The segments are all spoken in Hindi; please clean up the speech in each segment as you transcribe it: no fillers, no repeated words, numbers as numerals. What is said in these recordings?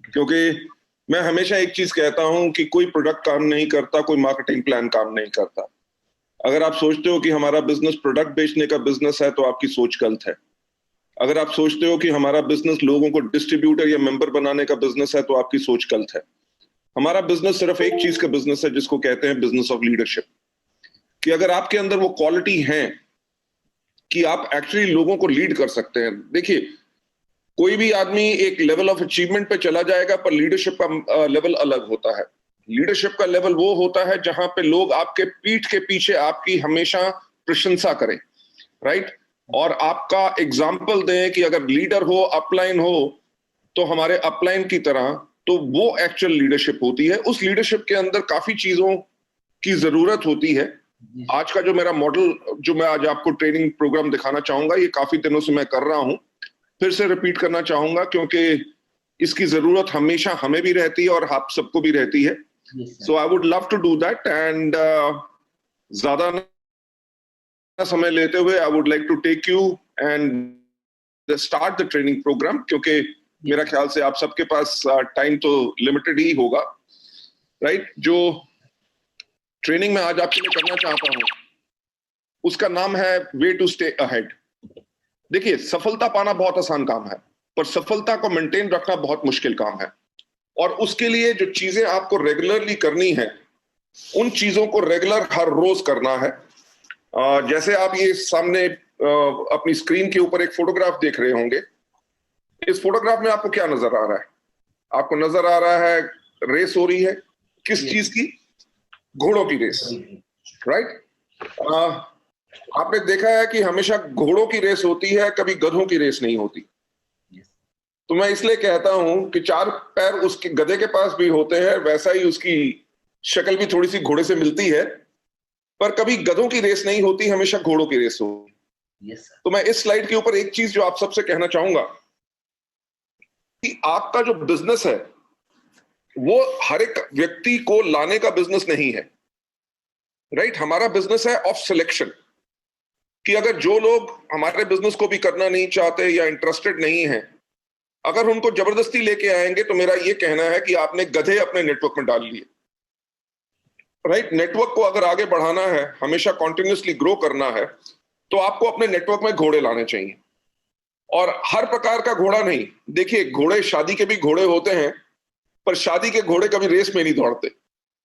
क्योंकि मैं हमेशा एक चीज कहता हूं कि कोई प्रोडक्ट काम नहीं करता, कोई मार्केटिंग प्लान काम नहीं करता। अगर आप सोचते हो कि हमारा बिजनेस प्रोडक्ट बेचने का बिजनेस है तो आपकी सोच गलत है। अगर आप सोचते हो कि हमारा बिजनेस लोगों को डिस्ट्रीब्यूटर या मेंबर बनाने का बिजनेस है तो आपकी सोच गलत है। हमारा बिजनेस सिर्फ एक चीज का बिजनेस है जिसको कहते हैं बिजनेस ऑफ लीडरशिप। कि अगर आपके अंदर वो क्वालिटी है कि आप एक्चुअली लोगों को लीड कर सकते हैं। देखिए, कोई भी आदमी एक लेवल ऑफ अचीवमेंट पे चला जाएगा, पर लीडरशिप का लेवल अलग होता है। लीडरशिप का लेवल वो होता है जहां पे लोग आपके पीठ के पीछे आपकी हमेशा प्रशंसा करें, राइट, और आपका एग्जाम्पल दें कि अगर लीडर हो, अपलाइन हो, तो हमारे अपलाइन की तरह, तो वो एक्चुअल लीडरशिप होती है। उस लीडरशिप के अंदर काफी चीजों की जरूरत होती है। आज का जो मेरा मॉडल, जो मैं आज आपको ट्रेनिंग प्रोग्राम दिखाना चाहूंगा, ये काफी दिनों से मैं कर रहा हूं, फिर से रिपीट करना चाहूंगा क्योंकि इसकी जरूरत हमेशा हमें भी रहती है और आप सबको भी रहती है। So I would love to do that and ज्यादा समय लेते हुए I would like to take you and start the training programme, क्योंकि मेरा ख्याल से आप सबके पास टाइम तो लिमिटेड ही होगा, राइट। जो ट्रेनिंग में आज आपके लिए करना चाहता हूं उसका नाम है वे टू स्टे अहेड। देखिए, सफलता पाना बहुत आसान काम है, पर सफलता को मेंटेन रखना बहुत मुश्किल काम है। और उसके लिए जो चीजें आपको रेगुलरली करनी है, उन चीजों को रेगुलर हर रोज करना है। जैसे आप ये सामने अपनी स्क्रीन के ऊपर एक फोटोग्राफ देख रहे होंगे। इस फोटोग्राफ में आपको क्या नजर आ रहा है? आपको नजर आ रहा है रेस हो रही है। किस चीज की? घोड़ों की रेस, राइट। आपने देखा है कि हमेशा घोड़ों की रेस होती है, कभी गधों की रेस नहीं होती। तो मैं इसलिए कहता हूं कि चार पैर उसके गधे के पास भी होते हैं, वैसा ही उसकी शक्ल भी थोड़ी सी घोड़े से मिलती है, पर कभी गधों की रेस नहीं होती, हमेशा घोड़ों की रेस होती। तो मैं इस स्लाइड के ऊपर एक चीज जो आप सबसे कहना चाहूंगा कि आपका जो बिजनेस है वो हर एक व्यक्ति को लाने का बिजनेस नहीं है, राइट। हमारा बिजनेस है ऑफ सिलेक्शन, कि अगर जो लोग हमारे बिजनेस को भी करना नहीं चाहते या इंटरेस्टेड नहीं है, अगर उनको जबरदस्ती लेके आएंगे तो मेरा ये कहना है कि आपने गधे अपने नेटवर्क में डाल लिए, राइट। नेटवर्क को अगर आगे बढ़ाना है, हमेशा कॉन्टिन्यूसली ग्रो करना है, तो आपको अपने नेटवर्क में घोड़े लाने चाहिए। और हर प्रकार का घोड़ा नहीं। देखिए, घोड़े, शादी के भी घोड़े होते हैं, पर शादी के घोड़े कभी रेस में नहीं दौड़ते,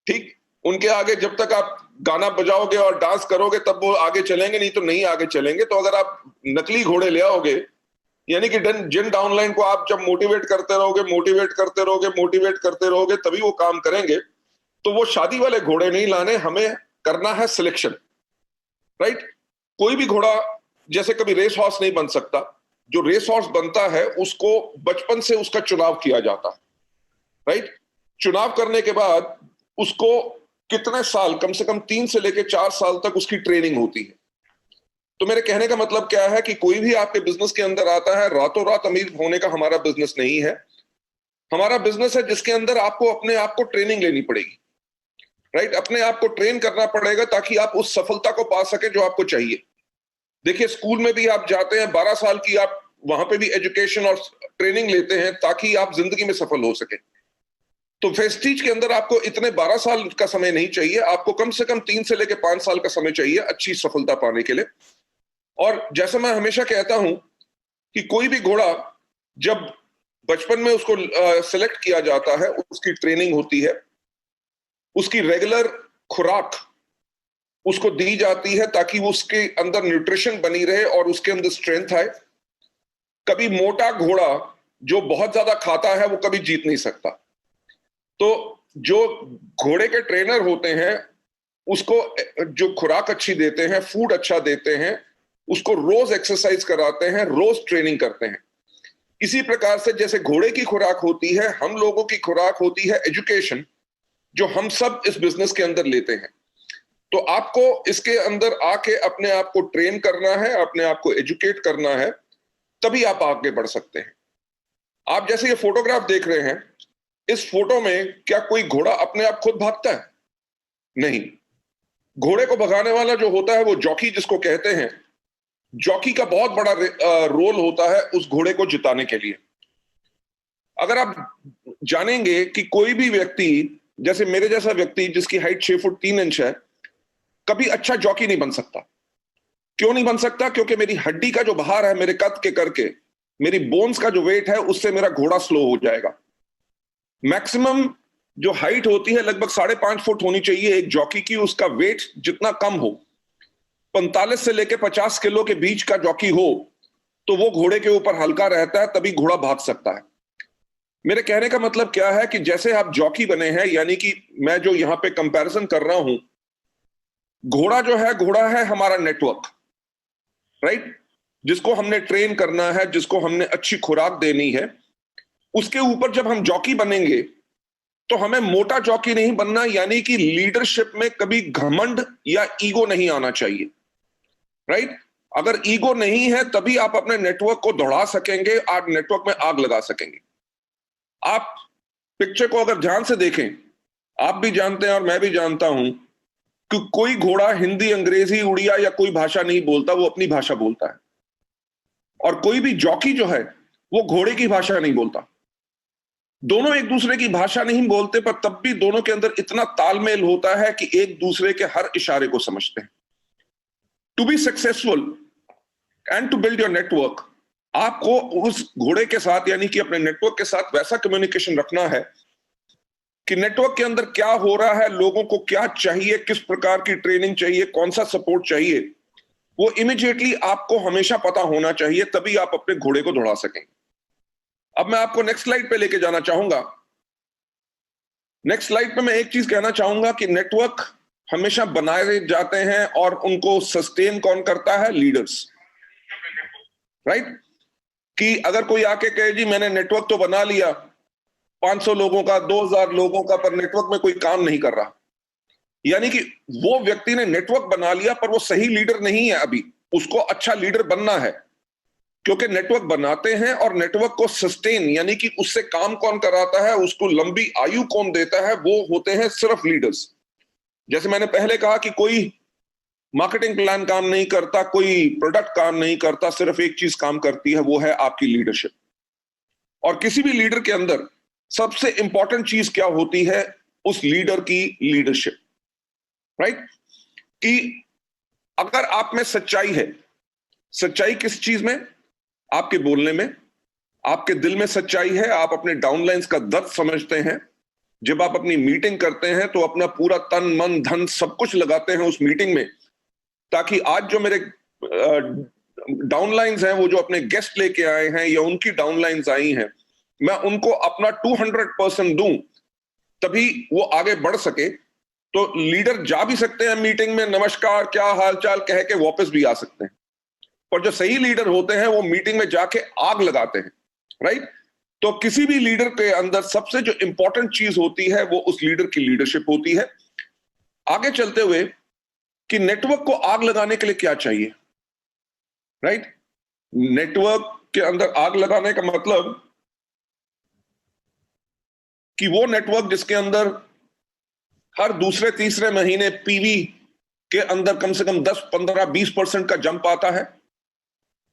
ठीक। उनके आगे जब तक आप गाना बजाओगे और डांस करोगे तब वो आगे चलेंगे, नहीं तो नहीं आगे चलेंगे। तो अगर आप नकली घोड़े ले आओगे, यानी कि जिन डाउनलाइन को आप जब मोटिवेट करते रहोगे, मोटिवेट करते रहोगे, मोटिवेट करते रहोगे, तभी वो काम करेंगे। तो वो शादी वाले घोड़े नहीं लाने, हमें करना है सिलेक्शन, राइट। कोई भी घोड़ा जैसे कभी रेस हॉर्स नहीं बन सकता। जो रेस हॉर्स बनता है उसको बचपन से उसका चुनाव किया जाता है, राइट। चुनाव करने के बाद उसको कितने साल, कम से कम 3 से लेकर 4 साल तक उसकी ट्रेनिंग होती है। तो मेरे कहने का मतलब क्या है कि कोई भी आपके बिजनेस के अंदर आता है, रातों रात अमीर होने का हमारा बिजनेस नहीं है। हमारा बिजनेस है जिसके अंदर आपको अपने आप को ट्रेनिंग लेनी पड़ेगी, राइट। अपने आप को ट्रेन करना पड़ेगा ताकि आप उस सफलता को पा सके जो आपको चाहिए। देखिए, स्कूल में भी आप जाते हैं, 12 साल की आप वहां पे भी एजुकेशन और ट्रेनिंग लेते हैं ताकि आप जिंदगी में सफल हो सके। तो वेस्टीज के अंदर आपको इतने 12 साल का समय नहीं चाहिए, आपको कम से कम 3 से लेकर 5 साल का समय चाहिए अच्छी सफलता पाने के लिए। और जैसा मैं हमेशा कहता हूं कि कोई भी घोड़ा जब बचपन में उसको सिलेक्ट किया जाता है, उसकी ट्रेनिंग होती है, उसकी रेगुलर खुराक उसको दी जाती है ताकि वो उसके अंदर न्यूट्रिशन बनी रहे और उसके अंदर स्ट्रेंथ आए। कभी मोटा घोड़ा जो बहुत ज्यादा खाता है वो कभी जीत नहीं सकता। तो जो घोड़े के ट्रेनर होते हैं उसको जो खुराक अच्छी देते हैं, फूड अच्छा देते हैं, उसको रोज एक्सरसाइज कराते हैं, रोज ट्रेनिंग करते हैं। इसी प्रकार से जैसे घोड़े की खुराक होती है, हम लोगों की खुराक होती है एजुकेशन, जो हम सब इस बिजनेस के अंदर लेते हैं। तो आपको इसके अंदर आके अपने आप को ट्रेन करना है, अपने आप को एजुकेट करना है, तभी आप आगे बढ़ सकते हैं। आप जैसे ये फोटोग्राफ देख रहे हैं, इस फोटो में क्या कोई घोड़ा अपने आप खुद भागता है? नहीं। घोड़े को भगाने वाला जो होता है वो जॉकी जिसको कहते हैं, जॉकी का बहुत बड़ा रोल होता है उस घोड़े को जिताने के लिए। अगर आप जानेंगे कि कोई भी व्यक्ति, जैसे मेरे जैसा व्यक्ति जिसकी हाइट 6 फुट 3 इंच है, कभी अच्छा जॉकी नहीं बन सकता। क्यों नहीं बन सकता? क्योंकि मेरी हड्डी का जो भार है मेरे कद के करके, मेरी बोन्स का जो वेट है उससे मेरा घोड़ा स्लो हो जाएगा। मैक्सिमम जो हाइट होती है लगभग 5.5 फुट होनी चाहिए एक जॉकी की, उसका वेट जितना कम हो, 45 से लेकर 50 किलो के बीच का जॉकी हो, तो वो घोड़े के ऊपर हल्का रहता है, तभी घोड़ा भाग सकता है। मेरे कहने का मतलब क्या है कि जैसे आप जॉकी बने हैं, यानी कि मैं जो यहां पे कंपैरिजन कर रहा हूं, घोड़ा जो है, घोड़ा है हमारा नेटवर्क, राइट, जिसको हमने ट्रेन करना है, जिसको हमने अच्छी खुराक देनी है। उसके ऊपर जब हम जॉकी बनेंगे तो हमें मोटा जॉकी नहीं बनना, यानी कि लीडरशिप में कभी घमंड या ईगो नहीं आना चाहिए, राइट। अगर ईगो नहीं है तभी आप अपने नेटवर्क को दौड़ा सकेंगे, आप नेटवर्क में आग लगा सकेंगे। आप पिक्चर को अगर ध्यान से देखें, आप भी जानते हैं और मैं भी जानता हूं कि कोई घोड़ा हिंदी, अंग्रेजी, उड़िया या कोई भाषा नहीं बोलता, वो अपनी भाषा बोलता है। और कोई भी जॉकी जो है वो घोड़े की भाषा नहीं बोलता। दोनों एक दूसरे की भाषा नहीं बोलते, पर तब भी दोनों के अंदर इतना तालमेल होता है कि एक दूसरे के हर इशारे को समझते हैं। To be successful and to build your network, आपको उस घोड़े के साथ, यानी कि अपने नेटवर्क के साथ वैसा कम्युनिकेशन रखना है कि नेटवर्क के अंदर क्या हो रहा है, लोगों को क्या चाहिए, किस प्रकार की ट्रेनिंग चाहिए, कौन सा सपोर्ट चाहिए, वो इमीडिएटली आपको हमेशा पता होना चाहिए, तभी आप अपने घोड़े को दौड़ा सकेंगे। अब मैं आपको नेक्स्ट स्लाइड पे लेके जाना चाहूंगा। नेक्स्ट स्लाइड पे मैं एक चीज कहना चाहूंगा कि नेटवर्क हमेशा बनाए जाते हैं और उनको सस्टेन कौन करता है? Leaders, right. कि अगर कोई आके कहे जी मैंने नेटवर्क तो बना लिया 500 लोगों का, 2000 लोगों का, पर नेटवर्क में कोई काम नहीं कर रहा, यानी कि वो व्यक्ति ने नेटवर्क बना लिया पर वो सही लीडर नहीं है। अभी उसको अच्छा लीडर बनना है, क्योंकि नेटवर्क बनाते हैं और नेटवर्क को सस्टेन, यानी कि उससे काम कौन कराता है, उसको लंबी आयु कौन देता है, वो होते हैं सिर्फ लीडर्स। जैसे मैंने पहले कहा कि कोई मार्केटिंग प्लान काम नहीं करता, कोई प्रोडक्ट काम नहीं करता, सिर्फ एक चीज काम करती है, वो है आपकी लीडरशिप। और किसी भी लीडर के अंदर सबसे इंपॉर्टेंट चीज क्या होती है? उस लीडर की लीडरशिप, राइट। कि अगर आप में सच्चाई है, सच्चाई किस चीज में? आपके बोलने में, आपके दिल में सच्चाई है, आप अपने डाउनलाइंस का दर्द समझते हैं। जब आप अपनी मीटिंग करते हैं तो अपना पूरा तन मन धन सब कुछ लगाते हैं उस मीटिंग में, ताकि आज जो मेरे डाउनलाइंस हैं, वो जो अपने गेस्ट लेके आए हैं या उनकी डाउनलाइंस आई हैं, मैं उनको अपना 200% दूं, तभी वो आगे बढ़ सके। तो लीडर जा भी सकते हैं मीटिंग में, नमस्कार, क्या हालचाल कह के वापस भी आ सकते हैं, पर जो सही लीडर होते हैं वो मीटिंग में जाके आग लगाते हैं, राइट। तो किसी भी लीडर के अंदर सबसे जो इंपॉर्टेंट चीज होती है वो उस लीडर की लीडरशिप होती है। आगे चलते हुए कि नेटवर्क को आग लगाने के लिए क्या चाहिए, राइट। नेटवर्क के अंदर आग लगाने का मतलब कि वो नेटवर्क जिसके अंदर हर दूसरे तीसरे महीने पीवी के अंदर कम से कम 10, 15, 20% का जंप आता है,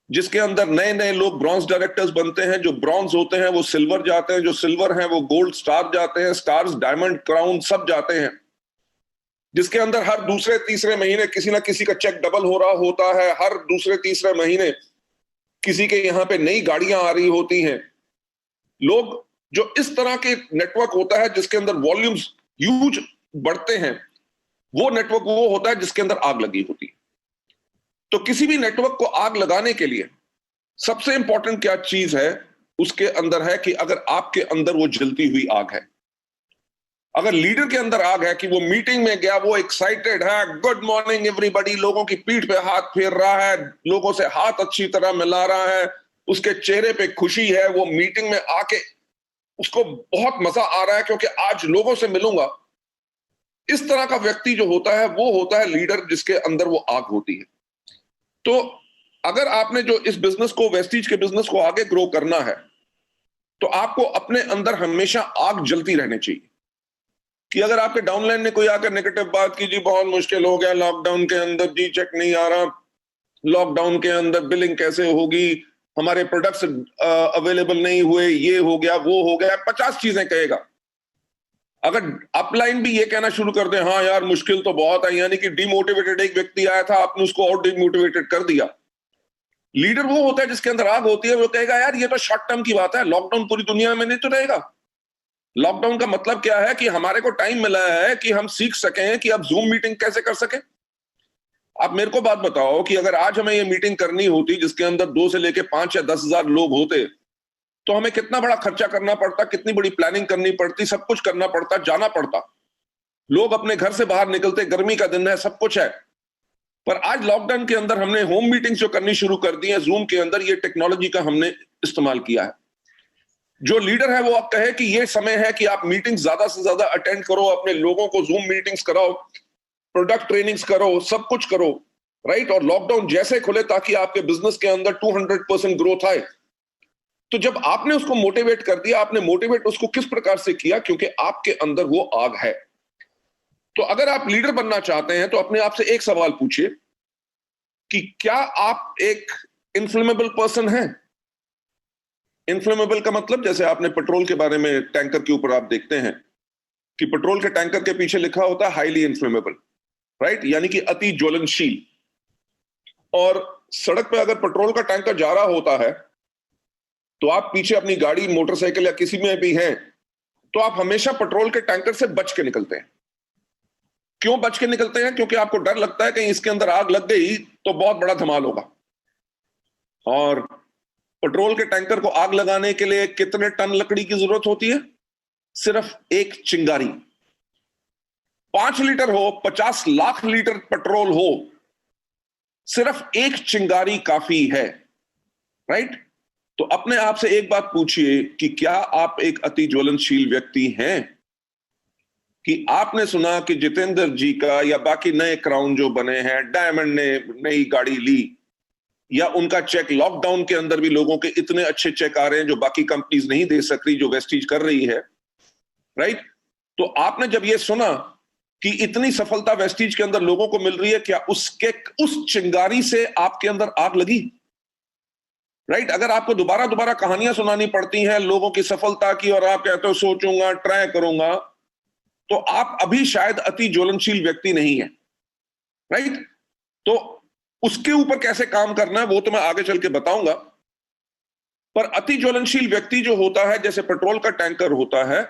जिसके अंदर नए नए लोग ब्रॉन्ज डायरेक्टर्स बनते हैं, जो ब्रॉन्ज होते हैं वो सिल्वर जाते हैं, जो सिल्वर हैं वो गोल्ड स्टार जाते हैं, स्टार्स डायमंड क्राउन सब जाते हैं, जिसके अंदर हर दूसरे तीसरे महीने किसी ना किसी का चेक डबल हो रहा होता है, हर दूसरे तीसरे महीने किसी के यहां पे नई गाड़ियां आ रही होती हैं। लोग जो इस तरह के नेटवर्क होता है जिसके अंदर वॉल्यूम्स ह्यूज बढ़ते हैं, वो नेटवर्क वो होता है जिसके अंदर आग लगी होती है। तो किसी भी नेटवर्क को आग लगाने के लिए सबसे इंपॉर्टेंट क्या चीज है उसके अंदर है कि अगर आपके अंदर वो जलती हुई आग है, अगर लीडर के अंदर आग है कि वो मीटिंग में गया, वो एक्साइटेड है, गुड मॉर्निंग एवरीबॉडी, लोगों की पीठ पे हाथ फेर रहा है, लोगों से हाथ अच्छी तरह मिला रहा है, उसके चेहरे पे खुशी है, वो मीटिंग में आके उसको बहुत मजा आ रहा है क्योंकि आज लोगों से मिलूंगा, इस तरह का व्यक्ति जो होता है वो होता है लीडर जिसके अंदर वो आग होती है। तो अगर आपने जो इस बिजनेस को, वेस्टीज के बिजनेस को आगे ग्रो करना है, तो आपको अपने अंदर हमेशा आग जलती रहनी चाहिए। कि अगर आपके डाउनलाइन ने कोई आकर नेगेटिव बात की, जी बहुत मुश्किल हो गया लॉकडाउन के अंदर, जी चेक नहीं आ रहा, लॉकडाउन के अंदर बिलिंग कैसे होगी, हमारे प्रोडक्ट्स अवेलेबल नहीं हुए, ये हो गया, वो हो गया, 50 चीजें कहेगा। अगर अपलाइन भी ये कहना शुरू कर दे, हाँ यार मुश्किल तो बहुत है, यानी कि डिमोटिवेटेड एक व्यक्ति आया था, आपने उसको और डिमोटिवेटेड कर दिया। लीडर वो होता है जिसके अंदर आग होती है, वो कहेगा यार ये तो शॉर्ट टर्म की बात है, लॉकडाउन पूरी दुनिया में नहीं तो रहेगा। लॉकडाउन का मतलब क्या है कि हमारे को टाइम मिला है कि हम सीख सकें कि अब जूम मीटिंग कैसे कर सकें। आप मेरे को बात बताओ कि अगर आज हमें ये मीटिंग करनी होती जिसके अंदर 2 से लेके 5 या 10,000 लोग होते, तो हमें कितना बड़ा खर्चा करना पड़ता, कितनी बड़ी प्लानिंग करनी पड़ती, सब कुछ करना पड़ता, जाना पड़ता, लोग अपने घर से बाहर निकलते, गर्मी का दिन है, सब कुछ है। पर आज लॉकडाउन के अंदर हमने होम मीटिंग्स जो करनी शुरू कर दी है, जूम के अंदर ये टेक्नोलॉजी का हमने इस्तेमाल किया है। जो लीडर है वो आप कहे कि ये समय है कि आप मीटिंग ज्यादा से ज्यादा अटेंड करो, अपने लोगों को जूम मीटिंग्स कराओ, प्रोडक्ट ट्रेनिंग्स करो, सब कुछ करो, राइट। और लॉकडाउन जैसे खुले ताकि आपके बिजनेस के अंदर 200% ग्रोथ आए। तो जब आपने उसको मोटिवेट कर दिया, आपने मोटिवेट उसको किस प्रकार से किया? क्योंकि आपके अंदर वो आग है। तो अगर आप लीडर बनना चाहते हैं तो अपने आप से एक सवाल पूछिए कि क्या आप एक इन्फ्लेमेबल पर्सन हैं? इन्फ्लेमेबल का मतलब, जैसे आपने पेट्रोल के बारे में, टैंकर के ऊपर आप देखते हैं कि पेट्रोल के टैंकर के पीछे लिखा होता है हाईली इन्फ्लेमेबल, राइट, यानी कि अति ज्वलनशील। और सड़क पे अगर पेट्रोल का टैंकर जा रहा होता है तो आप पीछे अपनी गाड़ी, मोटरसाइकिल या किसी में भी हैं, तो आप हमेशा पेट्रोल के टैंकर से बच के निकलते हैं। क्यों बच के निकलते हैं? क्योंकि आपको डर लगता है कहीं इसके अंदर आग लग गई तो बहुत बड़ा धमाल होगा। और पेट्रोल के टैंकर को आग लगाने के लिए कितने टन लकड़ी की जरूरत होती है? सिर्फ एक चिंगारी। 5 लीटर हो, 50 लाख लीटर पेट्रोल हो, सिर्फ एक चिंगारी काफी है, राइट। तो अपने आप से एक बात पूछिए कि क्या आप एक अति ज्वलनशील व्यक्ति हैं? कि आपने सुना कि जितेंद्र जी का या बाकी नए क्राउन जो बने हैं, डायमंड ने नई गाड़ी ली, या उनका चेक, लॉकडाउन के अंदर भी लोगों के इतने अच्छे चेक आ रहे हैं जो बाकी कंपनीज नहीं दे सक रही, जो वेस्टीज कर रही है, राइट। तो आपने जब ये सुना कि इतनी सफलता वेस्टीज के अंदर लोगों को मिल रही है, क्या उसके उस चिंगारी से आपके अंदर आग लगी? राइट। अगर आपको दोबारा दोबारा कहानियां सुनानी पड़ती हैं लोगों की सफलता की और आप कहते हो सोचूंगा, ट्राई करूंगा, तो आप अभी शायद अति ज्वलनशील व्यक्ति नहीं है, राइट। तो उसके ऊपर कैसे काम करना है वो तो मैं आगे चल के बताऊंगा। पर अति ज्वलनशील व्यक्ति जो होता है, जैसे पेट्रोल का टैंकर होता है,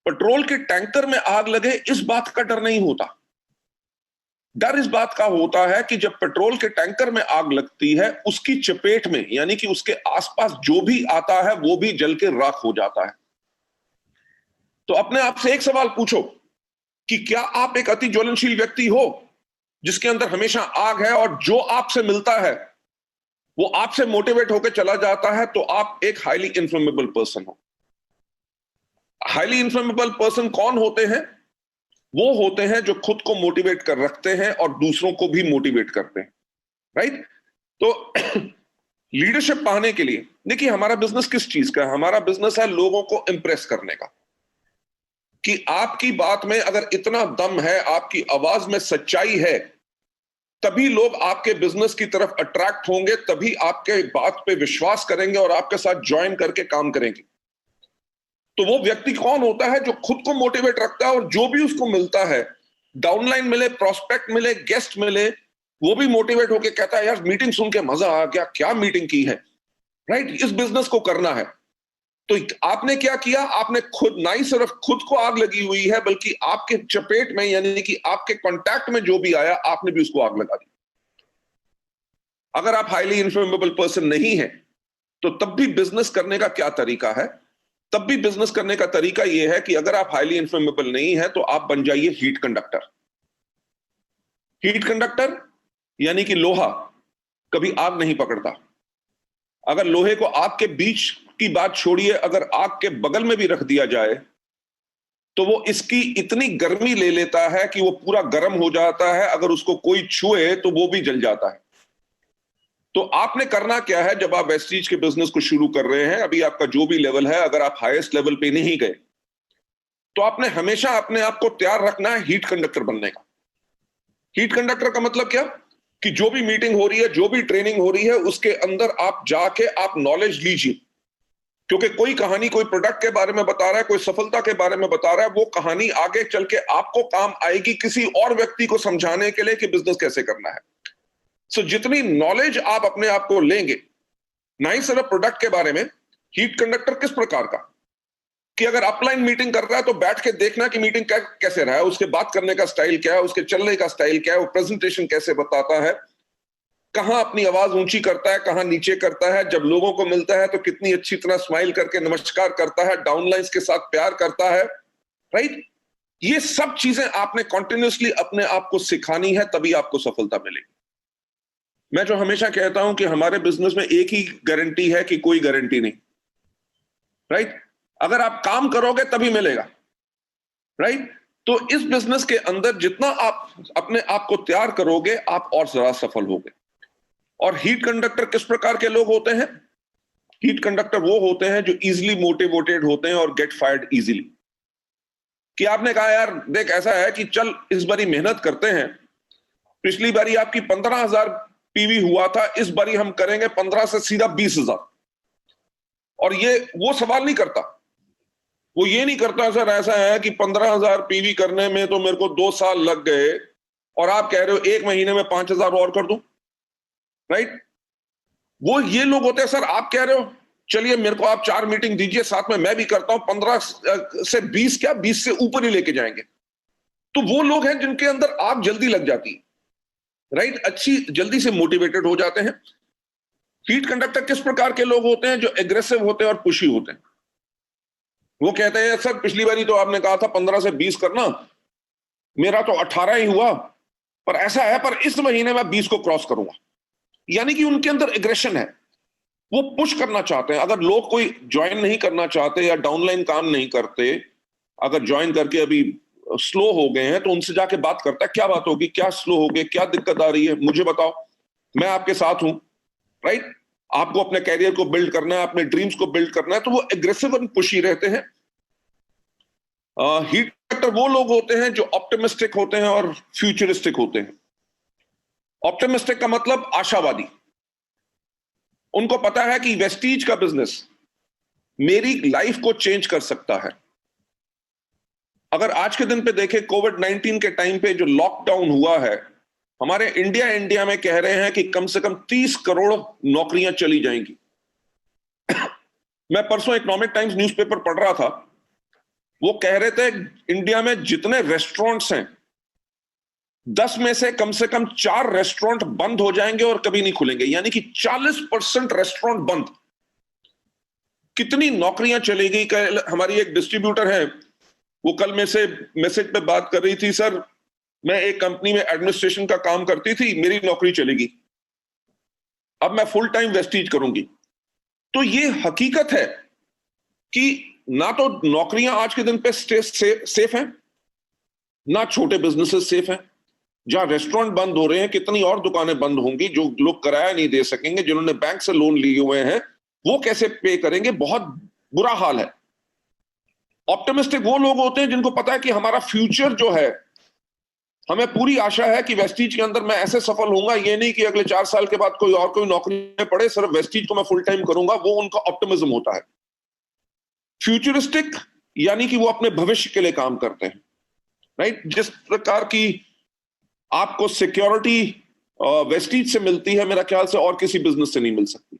पेट्रोल के टैंकर में आग लगे इस बात का डर नहीं होता। डर इस बात का होता है कि जब पेट्रोल के टैंकर में आग लगती है, उसकी चपेट में, यानी कि उसके आसपास जो भी आता है वो भी जल के राख हो जाता है। तो अपने आप से एक सवाल पूछो कि क्या आप एक अति ज्वलनशील व्यक्ति हो जिसके अंदर हमेशा आग है, और जो आपसे मिलता है वो आपसे मोटिवेट होकर चला जाता है, तो आप एक हाईली इन्फ्लेमेबल पर्सन हो। हाईली इन्फ्लेमेबल पर्सन कौन होते हैं? वो होते हैं जो खुद को मोटिवेट कर रखते हैं और दूसरों को भी मोटिवेट करते हैं, राइट। तो लीडरशिप पाने के लिए, देखिए हमारा बिजनेस किस चीज का है? हमारा बिजनेस है लोगों को इंप्रेस करने का। कि आपकी बात में अगर इतना दम है, आपकी आवाज में सच्चाई है, तभी लोग आपके बिजनेस की तरफ अट्रैक्ट होंगे, तभी आपके बात पे विश्वास करेंगे और आपके साथ ज्वाइन करके काम करेंगे। तो वो व्यक्ति कौन होता है? जो खुद को मोटिवेट रखता है और जो भी उसको मिलता है, डाउनलाइन मिले, प्रोस्पेक्ट मिले, गेस्ट मिले, वो भी मोटिवेट होके कहता है यार मीटिंग सुन के मजा आ गया, क्या मीटिंग की है, राइट। इस बिजनेस को करना है। तो आपने क्या किया? आपने खुद, ना ही सिर्फ खुद को आग लगी हुई है, बल्कि आपके चपेट में, यानी कि आपके कांटेक्ट में जो भी आया, आपने भी उसको आग लगा दी। अगर आप हाईली इन्फ्लेमेबल पर्सन नहीं है तो तब भी बिजनेस करने का क्या तरीका है? तब भी बिजनेस करने का तरीका यह है कि अगर आप हाईली इन्फ्लेमेबल नहीं है तो आप बन जाइए हीट कंडक्टर। हीट कंडक्टर यानी कि लोहा कभी आग नहीं पकड़ता। अगर लोहे को आग के बीच की बात छोड़िए, अगर आग के बगल में भी रख दिया जाए तो वो इसकी इतनी गर्मी ले लेता है कि वो पूरा गर्म हो जाता है, अगर उसको कोई छुए तो वो भी जल जाता है। तो आपने करना क्या है? जब आप वेस्टीज के बिजनेस को शुरू कर रहे हैं, अभी आपका जो भी लेवल है, अगर आप हाईएस्ट लेवल पे नहीं गए तो आपने हमेशा अपने आप को तैयार रखना है हीट कंडक्टर बनने का। हीट कंडक्टर का मतलब क्या? कि जो भी मीटिंग हो रही है, जो भी ट्रेनिंग हो रही है, उसके अंदर आप जाके आप नॉलेज लीजिए, क्योंकि कोई कहानी कोई प्रोडक्ट के बारे में बता रहा है, कोई सफलता के बारे में बता रहा है, वो कहानी आगे चल के आपको काम आएगी किसी और व्यक्ति को समझाने के लिए कि बिजनेस कैसे करना है। सो जितनी नॉलेज आप अपने आप को लेंगे, ना ही सिर्फ प्रोडक्ट के बारे में, हीट कंडक्टर किस प्रकार का, कि अगर अपलाइन मीटिंग कर रहा है तो बैठ के देखना कि मीटिंग कैसे रहा है, उसके बात करने का स्टाइल क्या है, उसके चलने का स्टाइल क्या है, वो प्रेजेंटेशन कैसे बताता है, कहां अपनी आवाज ऊंची करता है, कहां नीचे करता है, जब लोगों को मिलता है तो कितनी अच्छी तरह स्माइल करके नमस्कार करता है, डाउनलाइंस के साथ प्यार करता है, राइट। ये सब चीजें आपने कॉन्टिन्यूसली अपने आप को सिखानी है, तभी आपको सफलता मिलेगी। मैं जो हमेशा कहता हूं कि हमारे बिजनेस में एक ही गारंटी है कि कोई गारंटी नहीं, राइट। अगर आप काम करोगे तभी मिलेगा, राइट। तो इस बिजनेस के अंदर जितना आप अपने आप को तैयार करोगे, आप और ज्यादा सफल होगे। और हीट कंडक्टर किस प्रकार के लोग होते हैं? हीट कंडक्टर वो होते हैं जो इजीली मोटिवेटेड होते हैं और गेट फायर्ड इजीली। कि आपने कहा यार देख ऐसा है कि चल इस बारी मेहनत करते हैं, पिछली बारी आपकी 15,000 पीवी हुआ था, इस बारी हम करेंगे 15 से सीधा 20,000। और ये वो सवाल नहीं करता, वो ये नहीं करता सर ऐसा है कि 15,000 पीवी करने में तो मेरे को 2 साल लग गए और आप कह रहे हो 1 महीने में 5,000 और कर दूं, राइट। वो ये लोग होते हैं, सर आप कह रहे हो चलिए मेरे को आप 4 मीटिंग दीजिए, साथ में मैं भी करता हूं, 15 से 20 क्या 20 से ऊपर ही लेके जाएंगे। तो वो लोग हैं जिनके अंदर आग जल्दी लग जाती है, राइट, अच्छी जल्दी से मोटिवेटेड हो जाते हैं। हीट कंडक्टर किस प्रकार के लोग होते हैं? जो एग्रेसिव होते हैं और पुशी होते हैं। वो कहते हैं सर पिछली बारी तो आपने कहा था 15 से 20 करना, मेरा तो 18 ही हुआ, पर ऐसा है पर इस महीने में 20 को क्रॉस करूंगा। यानी कि उनके अंदर एग्रेशन है, वो पुश करना चाहते हैं। अगर लोग कोई ज्वाइन नहीं करना चाहते या डाउनलाइन काम नहीं करते, अगर ज्वाइन करके अभी स्लो हो गए हैं, तो उनसे जाके बात करता है, क्या बात होगी, क्या स्लो हो गए, क्या दिक्कत आ रही है, मुझे बताओ, मैं आपके साथ हूं, राइट। आपको अपने कैरियर को बिल्ड करना है, अपने ड्रीम्स को बिल्ड करना है, तो वो एग्रेसिव और पुशी रहते हैं। हीट कंडक्टर वो लोग होते हैं जो ऑप्टिमिस्टिक होते हैं और फ्यूचरिस्टिक होते हैं। ऑप्टिमिस्टिक का मतलब आशावादी। उनको पता है कि वेस्टीज का बिजनेस मेरी लाइफ को चेंज कर सकता है। अगर आज के दिन पे देखें, कोविड-19 के टाइम पे जो लॉकडाउन हुआ है, हमारे इंडिया में कह रहे हैं कि कम से कम 30 करोड़ नौकरियां चली जाएंगी। मैं परसों इकोनॉमिक टाइम्स न्यूज़पेपर पढ़ रहा था, वो कह रहे थे इंडिया में जितने रेस्टोरेंट्स हैं, 10 में से कम 4 रेस्टोरेंट बंद हो जाएंगे और कभी नहीं खुलेंगे, यानी कि 40% रेस्टोरेंट बंद। कितनी नौकरियां चलेगी? हमारी एक डिस्ट्रीब्यूटर है, वो कल में से मैसेज पे बात कर रही थी, सर मैं एक कंपनी में एडमिनिस्ट्रेशन का काम करती थी, मेरी नौकरी चलेगी, अब मैं फुल टाइम वेस्टीज करूंगी। तो ये हकीकत है कि ना तो नौकरियां आज के दिन पे सेफ हैं, ना छोटे बिजनेसेस सेफ हैं। जहां रेस्टोरेंट बंद हो रहे हैं, कितनी और दुकानें बंद होंगी, जो लोग किराया नहीं दे सकेंगे, जिन्होंने बैंक से लोन लिए हुए हैं, वो कैसे पे करेंगे? बहुत बुरा हाल है। ऑप्टिमिस्टिक वो लोग होते हैं जिनको पता है कि हमारा फ्यूचर जो है, हमें पूरी आशा है कि वेस्टीज के अंदर मैं ऐसे सफल होऊंगा, ये नहीं कि अगले 4 साल के बाद कोई नौकरी में पड़े, सिर्फ वेस्टीज को मैं फुल टाइम करूंगा। वो उनका ऑप्टिमिज्म होता है। फ्यूचरिस्टिक यानी कि वो अपने भविष्य के लिए काम करते हैं, राइट। जिस प्रकार की आपको सिक्योरिटी वेस्टीज से मिलती है, मेरा ख्याल से और किसी बिजनेस से नहीं मिल सकती।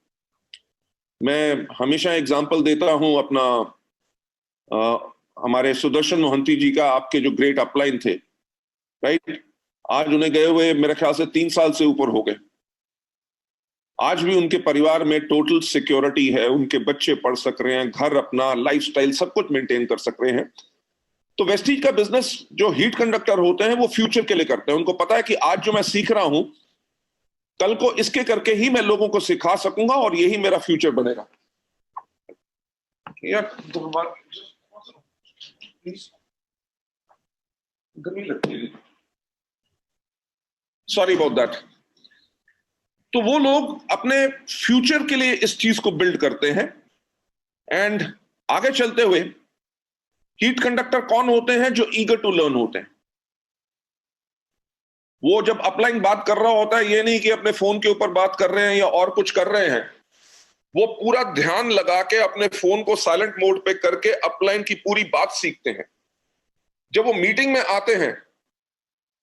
मैं हमेशा एग्जांपल देता हूं अपना, हमारे सुदर्शन मोहंती जी का, आपके जो ग्रेट अपलाइन थे, राइट। आज उन्हें गए हुए मेरे ख्याल से 3 साल से ऊपर हो गए। आज भी उनके परिवार में टोटल सिक्योरिटी है, उनके बच्चे पढ़ सक रहे हैं, घर, अपना लाइफस्टाइल सब कुछ मेंटेन कर सक रहे हैं। तो वेस्टीज का बिजनेस जो हीट कंडक्टर होते हैं, वो फ्यूचर के लिए करते हैं। उनको पता है कि आज जो मैं सीख रहा हूं, कल को इसके करके ही मैं लोगों को सिखा सकूंगा और यही मेरा फ्यूचर बनेगा। यार सॉरी अबाउट दैट। तो वो लोग अपने फ्यूचर के लिए इस चीज को बिल्ड करते हैं। एंड आगे चलते हुए, हीट कंडक्टर कौन होते हैं? जो ईगर टू लर्न होते हैं। वो जब अपलाइन बात कर रहा होता है, ये नहीं कि अपने फोन के ऊपर बात कर रहे हैं या और कुछ कर रहे हैं, वो पूरा ध्यान लगा के अपने फोन को साइलेंट मोड पे करके अपलाइन की पूरी बात सीखते हैं। जब वो मीटिंग में आते हैं,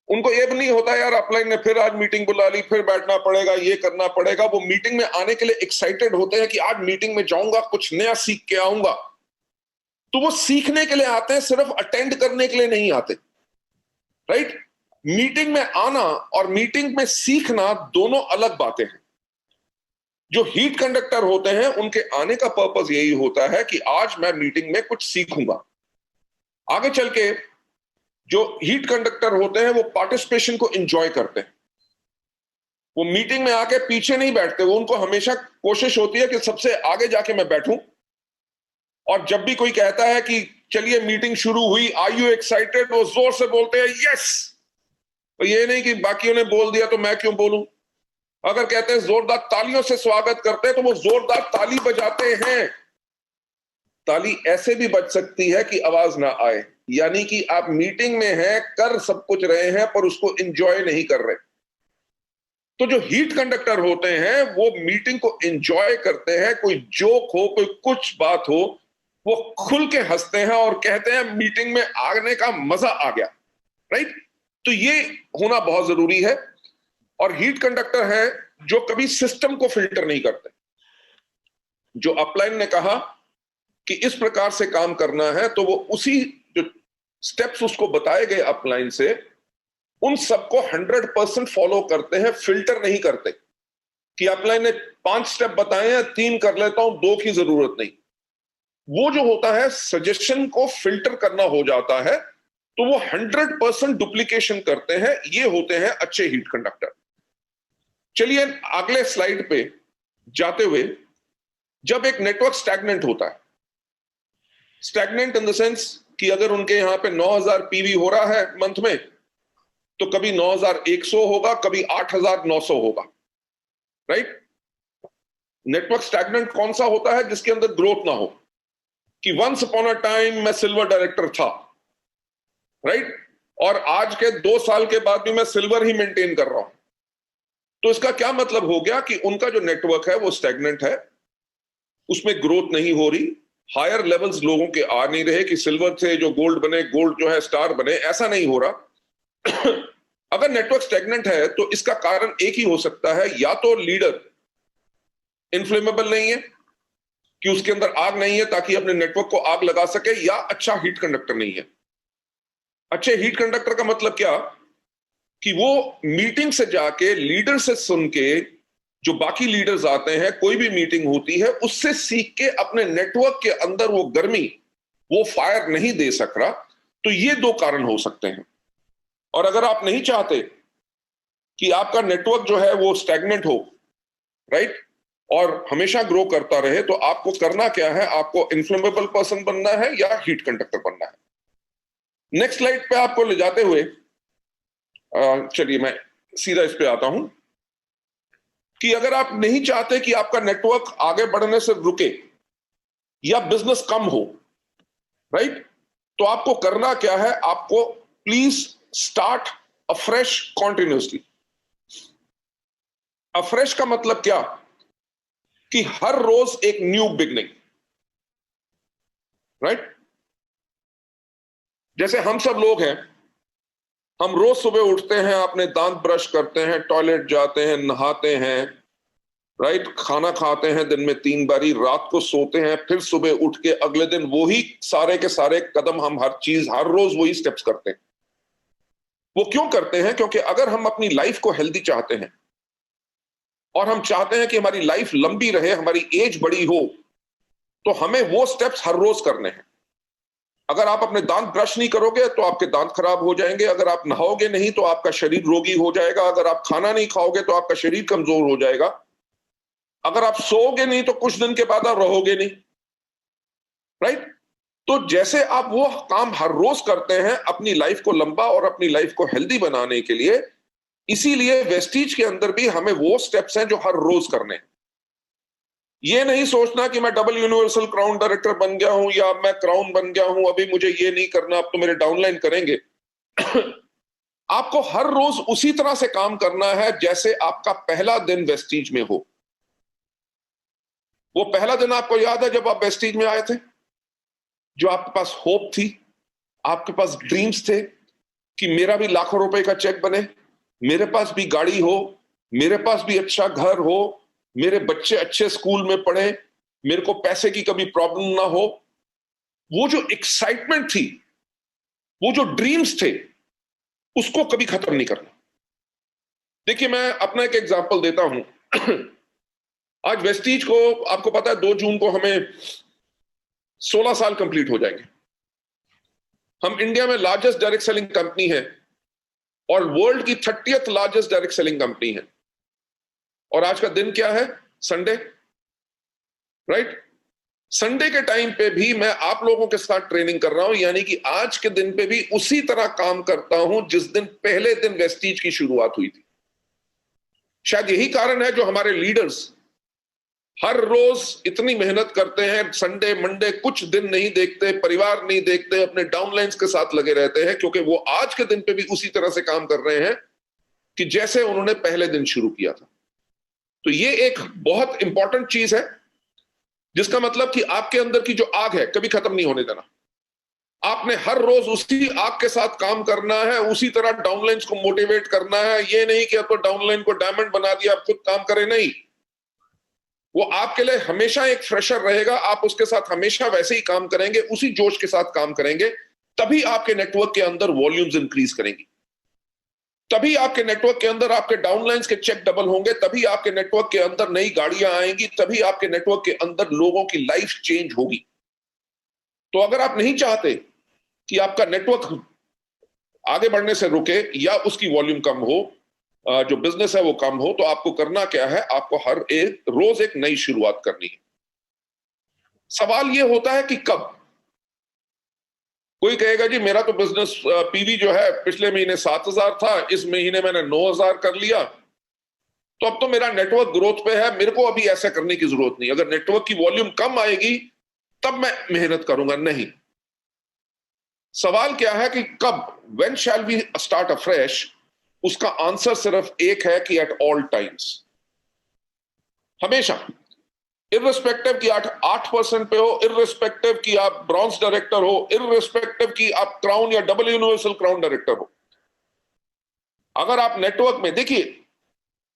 उनको ये भी नहीं होता यार अपलाइन ने फिर आज मीटिंग बुला ली, फिर बैठना पड़ेगा, ये करना पड़ेगा। वो मीटिंग में आने के लिए एक्साइटेड होते हैं कि आज मीटिंग में जाऊंगा, कुछ नया सीख के आऊंगा। तो वो सीखने के लिए आते हैं, सिर्फ अटेंड करने के लिए नहीं आते। राइट? मीटिंग में आना और मीटिंग में सीखना दोनों अलग बातें हैं। जो हीट कंडक्टर होते हैं, उनके आने का पर्पस यही होता है कि आज मैं मीटिंग में कुछ सीखूंगा। आगे चल के जो हीट कंडक्टर होते हैं, वो पार्टिसिपेशन को एंजॉय करते हैं। वो मीटिंग में आके पीछे नहीं बैठते, वो उनको हमेशा कोशिश होती है कि सबसे आगे जाके मैं बैठूं। और जब भी कोई कहता है कि चलिए मीटिंग शुरू हुई, आर यू एक्साइटेड, वो जोर से बोलते हैं यस। तो ये नहीं कि बाकियों ने बोल दिया तो मैं क्यों बोलूं। अगर कहते हैं जोरदार तालियों से स्वागत करते हैं, तो वो जोरदार ताली बजाते हैं। ताली ऐसे भी बज सकती है कि आवाज ना आए, यानी कि आप मीटिंग में हैं, कर सब कुछ रहे हैं, पर उसको एंजॉय नहीं कर रहे। तो जो हीट कंडक्टर होते हैं, वो मीटिंग को एंजॉय करते हैं। कोई जोक हो, कोई कुछ बात हो, वो खुल के हंसते हैं और कहते हैं मीटिंग में आने का मजा आ गया। राइट? तो ये होना बहुत जरूरी है। और हीट कंडक्टर है जो कभी सिस्टम को फिल्टर नहीं करते। जो अपलाइन ने कहा कि इस प्रकार से काम करना है, तो वो उसी जो स्टेप्स उसको बताए गए अपलाइन से, उन सबको 100% फॉलो करते हैं, फिल्टर नहीं करते कि अपलाइन ने 5 स्टेप बताए हैं, 3 कर लेता हूं, 2 की जरूरत नहीं। वो जो होता है, सजेशन को फिल्टर करना हो जाता है, तो वो 100% डुप्लीकेशन करते हैं। ये होते हैं अच्छे हीट कंडक्टर। चलिए अगले स्लाइड पे जाते हुए, जब एक नेटवर्क स्टैग्नेंट होता है, स्टैग्नेंट इन द सेंस कि अगर उनके यहां पे 9000 पीवी हो रहा है मंथ में, तो कभी 9100 होगा, कभी 8900 होगा। राइट? नेटवर्क स्टैग्नेंट कौन सा होता है? जिसके अंदर ग्रोथ ना हो, कि वंस अपॉन अ टाइम मैं सिल्वर डायरेक्टर था, राइट, और आज के 2 साल के बाद भी मैं सिल्वर ही मेंटेन कर रहा हूं। तो इसका क्या मतलब हो गया कि उनका जो नेटवर्क है वो स्टैग्नेंट है, उसमें ग्रोथ नहीं हो रही। हायर लेवल्स लोगों के आ नहीं रहे कि सिल्वर से जो गोल्ड बने, गोल्ड जो है स्टार बने, ऐसा नहीं हो रहा। अगर नेटवर्क स्टैग्नेंट है तो इसका कारण एक ही हो सकता है, या तो लीडर इनफ्लेमेबल नहीं है, कि उसके अंदर आग नहीं है ताकि अपने नेटवर्क को आग लगा सके, या अच्छा हीट कंडक्टर नहीं है। अच्छे हीट कंडक्टर का मतलब क्या? कि वो मीटिंग से जाके लीडर से सुन के, जो बाकी लीडर्स आते हैं, कोई भी मीटिंग होती है, उससे सीख के अपने नेटवर्क के अंदर वो गर्मी, वो फायर नहीं दे सक रहा। तो ये 2 कारण हो सकते हैं। और अगर आप नहीं चाहते कि आपका नेटवर्क जो है वो स्टैग्नेंट हो, राइट, और हमेशा ग्रो करता रहे, तो आपको करना क्या है? आपको इन्फ्लेमेबल पर्सन बनना है या हीट कंडक्टर बनना है। नेक्स्ट स्लाइड पे आपको ले जाते हुए चलिए मैं सीधा इस पे आता हूं, कि अगर आप नहीं चाहते कि आपका नेटवर्क आगे बढ़ने से रुके या बिजनेस कम हो, राइट, तो आपको करना क्या है? आपको please start afresh continuously. Afresh का मतलब क्या? कि हर रोज एक न्यू बिगनिंग। राइट? जैसे हम सब लोग हैं, हम रोज सुबह उठते हैं, अपने दांत ब्रश करते हैं, टॉयलेट जाते हैं, नहाते हैं, राइट, खाना खाते हैं दिन में 3 बारी, रात को सोते हैं, फिर सुबह उठ के अगले दिन वही सारे के सारे कदम, हम हर चीज हर रोज वही स्टेप्स करते हैं। वो क्यों करते हैं? क्योंकि अगर हम अपनी लाइफ को हेल्दी चाहते हैं और हम चाहते हैं कि हमारी लाइफ लंबी रहे, हमारी एज बड़ी हो, तो हमें वो स्टेप्स हर रोज करने हैं। अगर आप अपने दांत ब्रश नहीं करोगे तो आपके दांत खराब हो जाएंगे। अगर आप नहाओगे नहीं तो आपका शरीर रोगी हो जाएगा। अगर आप खाना नहीं खाओगे तो आपका शरीर कमजोर हो जाएगा। अगर आप सोओगे नहीं तो कुछ दिन के बाद आप रहोगे नहीं। राइट? तो जैसे आप वो काम हर रोज करते हैं अपनी लाइफ को लंबा और अपनी लाइफ को हेल्दी बनाने के लिए, इसीलिए वेस्टीज के अंदर भी हमें वो स्टेप्स हैं जो हर रोज करने हैं। ये नहीं सोचना कि मैं डबल यूनिवर्सल क्राउन डायरेक्टर बन गया हूं या मैं क्राउन बन गया हूं, अभी मुझे ये नहीं करना, अब तो मेरे डाउनलाइन करेंगे। आपको हर रोज उसी तरह से काम करना है जैसे आपका पहला दिन वेस्टीज में हो। वो पहला दिन आपको याद है जब आप वेस्टीज में आए थे, जो आपके पास होप थी, आपके पास ड्रीम्स थे कि मेरा भी लाखों रुपए का चेक बने, मेरे पास भी गाड़ी हो, मेरे पास भी अच्छा घर हो, मेरे बच्चे अच्छे स्कूल में पढ़े, मेरे को पैसे की कभी प्रॉब्लम ना हो। वो जो एक्साइटमेंट थी, वो जो ड्रीम्स थे, उसको कभी खत्म नहीं करना। देखिए, मैं अपना एक एग्जांपल देता हूं। आज वेस्टीज को, आपको पता है 2 जून को हमें 16 साल कंप्लीट हो जाएंगे। हम इंडिया में लार्जेस्ट डायरेक्ट सेलिंग कंपनी है और वर्ल्ड की 30th largest direct selling company है। और आज का दिन क्या है? Sunday, right? संडे के टाइम पे भी मैं आप लोगों के साथ ट्रेनिंग कर रहा हूं, यानी कि आज के दिन पे भी उसी तरह काम करता हूं जिस दिन पहले दिन वेस्टीज की शुरुआत हुई थी। शायद यही कारण है जो हमारे लीडर्स हर रोज इतनी मेहनत करते हैं, संडे मंडे कुछ दिन नहीं देखते, परिवार नहीं देखते, अपने डाउनलाइंस के साथ लगे रहते हैं, क्योंकि वो आज के दिन पे भी उसी तरह से काम कर रहे हैं कि जैसे उन्होंने पहले दिन शुरू किया था। तो ये एक बहुत इंपॉर्टेंट चीज है, जिसका मतलब कि आपके अंदर की जो आग है कभी खत्म नहीं होने देना। आपने हर रोज उसी आग के साथ काम करना है, उसी तरह डाउनलाइंस को मोटिवेट करना है। ये नहीं कि अब तो डाउनलाइन को डायमंड बना दिया, आप खुद काम करें, नहीं। वो आपके लिए हमेशा एक फ्रेशर रहेगा, आप उसके साथ हमेशा वैसे ही काम करेंगे, उसी जोश के साथ काम करेंगे, तभी आपके नेटवर्क के अंदर वॉल्यूम्स इंक्रीज करेंगी, तभी आपके नेटवर्क के अंदर आपके डाउनलाइंस के चेक डबल होंगे, तभी आपके नेटवर्क के अंदर नई गाड़ियां आएंगी, तभी आपके नेटवर्क के अंदर लोगों की लाइफ चेंज होगी। तो अगर आप नहीं चाहते कि आपका नेटवर्क आगे बढ़ने से रुके या उसकी वॉल्यूम कम हो, जो बिजनेस है वो कम हो, तो आपको करना क्या है? आपको हर एक रोज एक नई शुरुआत करनी है। सवाल ये होता है कि कब। कोई कहेगा जी मेरा तो बिजनेस पीवी जो है पिछले महीने 7,000 था, इस महीने मैंने 9,000 कर लिया, तो अब तो मेरा नेटवर्क ग्रोथ पे है, मेरे को अभी ऐसा करने की जरूरत नहीं। अगर नेटवर्क की वॉल्यूम कम आएगी तब मैं मेहनत करूंगा, नहीं। सवाल क्या है कि कब, when shall we start afresh? उसका आंसर सिर्फ एक है कि एट ऑल टाइम्स, हमेशा, इररिस्पेक्टिव कि 8% पे हो, इररिस्पेक्टिव कि आप ब्रॉन्ज डायरेक्टर हो, इररिस्पेक्टिव कि आप क्राउन या डबल यूनिवर्सल क्राउन डायरेक्टर हो। अगर आप नेटवर्क में देखिए,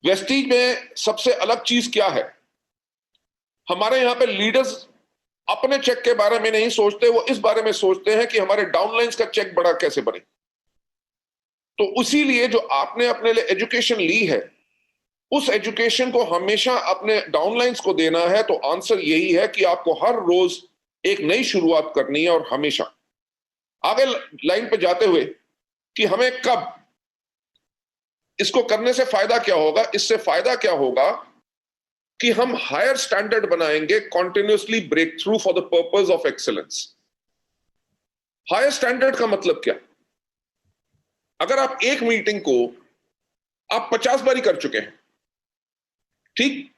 वेस्टीज में सबसे अलग चीज क्या है? हमारे यहां पे लीडर्स अपने चेक के बारे में नहीं सोचते, वो इस बारे में सोचते हैं कि हमारे डाउनलाइंस का चेक बड़ा कैसे बने। तो उसीलिए जो आपने अपने लिए एजुकेशन ली है, उस एजुकेशन को हमेशा अपने डाउनलाइंस को देना है। तो आंसर यही है कि आपको हर रोज एक नई शुरुआत करनी है, और हमेशा आगे लाइन पे जाते हुए कि हमें कब, इसको करने से फायदा क्या होगा? इससे फायदा क्या होगा कि हम हायर स्टैंडर्ड बनाएंगे, continuously break through for the purpose of excellence. Higher standard का मतलब क्या? अगर आप एक मीटिंग को आप 50 बारी कर चुके हैं, ठीक,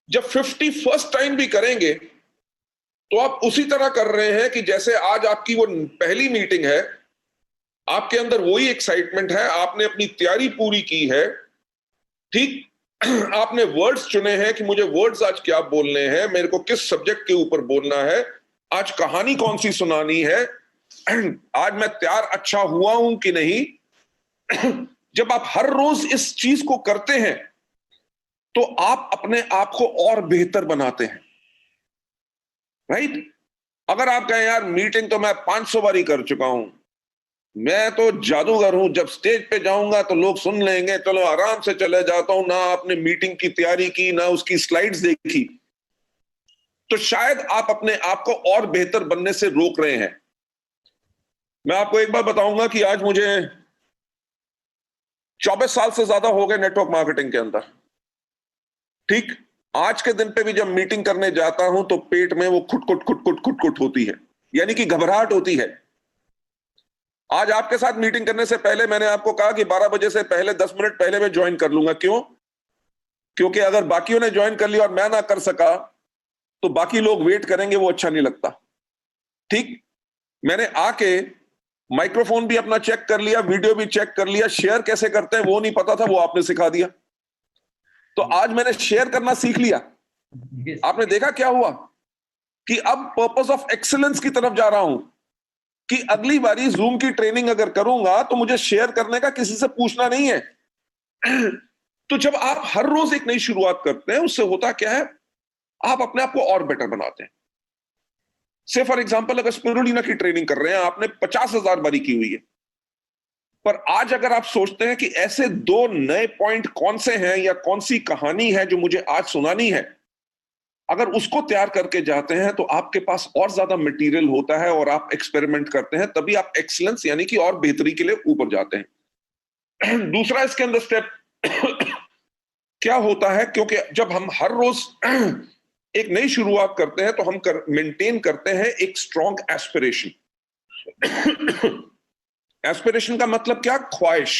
जब 51st टाइम भी करेंगे तो आप उसी तरह कर रहे हैं कि जैसे आज आपकी वो पहली मीटिंग है, आपके अंदर वही एक्साइटमेंट है, आपने अपनी तैयारी पूरी की है, ठीक। आपने वर्ड्स चुने हैं कि मुझे वर्ड्स आज क्या बोलने हैं, मेरे को किस सब्जेक्ट के ऊपर बोलना है, आज कहानी कौन सी सुनानी है, आज मैं तैयार अच्छा हुआ हूं कि नहीं। जब आप हर रोज इस चीज को करते हैं तो आप अपने आप को और बेहतर बनाते हैं, राइट? अगर आप कहें यार मीटिंग तो मैं 500 बारी कर चुका हूं, मैं तो जादूगर हूं, जब स्टेज पे जाऊंगा तो लोग सुन लेंगे, चलो आराम से चले जाता हूं, ना आपने मीटिंग की तैयारी की, ना उसकी स्लाइड्स देखी, तो शायद आप अपने आप को और बेहतर बनने से रोक रहे हैं। मैं आपको एक बार बताऊंगा कि आज मुझे 24 साल से ज्यादा हो गए नेटवर्क मार्केटिंग के अंदर, ठीक। आज के दिन पे भी जब मीटिंग करने जाता हूं तो पेट में वो खुटखुट खुटखुट खुटखुट होती है, यानी कि घबराहट होती है। आज आपके साथ मीटिंग करने से पहले मैंने आपको कहा कि 12 बजे से पहले 10 मिनट पहले मैं ज्वाइन कर लूंगा। क्यों? क्योंकि अगर बाकियों ने ज्वाइन कर लिया और मैं ना कर सका तो बाकी लोग वेट करेंगे, वो अच्छा नहीं लगता, ठीक। मैंने आके माइक्रोफोन भी अपना चेक कर लिया, वीडियो भी चेक कर लिया, शेयर कैसे करते हैं वो नहीं पता था, वो आपने सिखा दिया। तो आज मैंने शेयर करना सीख लिया। आपने देखा क्या हुआ कि अब पर्पस ऑफ एक्सीलेंस की तरफ जा रहा हूं कि अगली बारी जूम की ट्रेनिंग अगर करूंगा तो मुझे शेयर करने का किसी से पूछना नहीं है। तो जब आप हर रोज एक नई शुरुआत करते हैं, उससे होता क्या है, आप अपने आप को और बेटर बनाते हैं। से फॉर एग्जांपल अगर स्पिरुलिना की ट्रेनिंग कर रहे हैं, आपने 50,000 बारी की हुई है, पर आज अगर आप सोचते हैं कि ऐसे 2 नए पॉइंट कौन से हैं या कौन सी कहानी है जो मुझे आज सुनानी है, अगर उसको तैयार करके जाते हैं तो आपके पास और ज्यादा मटेरियल होता है और आप एक्सपेरिमेंट करते हैं, तभी आप एक्सीलेंस यानी कि और बेहतरी के लिए ऊपर जाते हैं। दूसरा इसके अंदर स्टेप क्या होता है, क्योंकि जब हम हर रोज एक नई शुरुआत करते हैं तो हम मेंटेन करते हैं एक स्ट्रॉन्ग एस्पिरेशन। एस्पिरेशन का मतलब क्या, ख्वाहिश।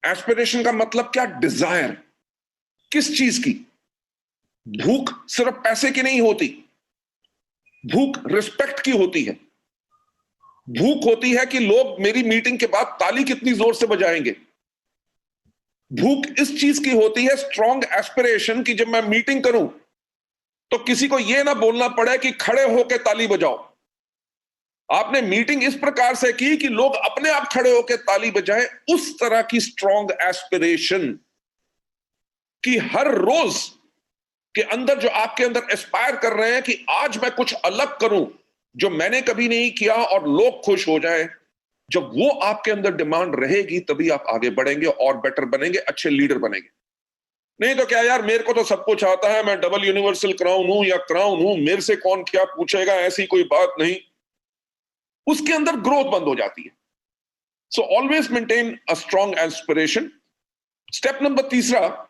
एस्पिरेशन का मतलब क्या, डिजायर। किस चीज की? भूख सिर्फ पैसे की नहीं होती, भूख रिस्पेक्ट की होती है। भूख होती है कि लोग मेरी मीटिंग के बाद ताली कितनी जोर से बजाएंगे। भूख इस चीज की होती है, स्ट्रॉन्ग एस्पिरेशन, कि जब मैं मीटिंग करूं तो किसी को यह ना बोलना पड़े कि खड़े होकर ताली बजाओ। आपने मीटिंग इस प्रकार से की कि लोग अपने आप खड़े होकर ताली बजाएं। उस तरह की स्ट्रॉन्ग एस्पिरेशन कि हर रोज के अंदर जो आपके अंदर एस्पायर कर रहे हैं कि आज मैं कुछ अलग करूं जो मैंने कभी नहीं किया और लोग खुश हो जाएं। जब वो आपके अंदर डिमांड रहेगी तभी आप आगे बढ़ेंगे और बेटर बनेंगे, अच्छे लीडर बनेंगे। नहीं तो क्या यार, मेरे को तो सब कुछ आता है, मैं डबल यूनिवर्सल क्राउन हूं या क्राउन हूं, मेरे से कौन क्या पूछेगा, ऐसी कोई बात नहीं। उसके अंदर ग्रोथ बंद हो जाती है। So always maintain a strong aspiration. Step number तीसरा,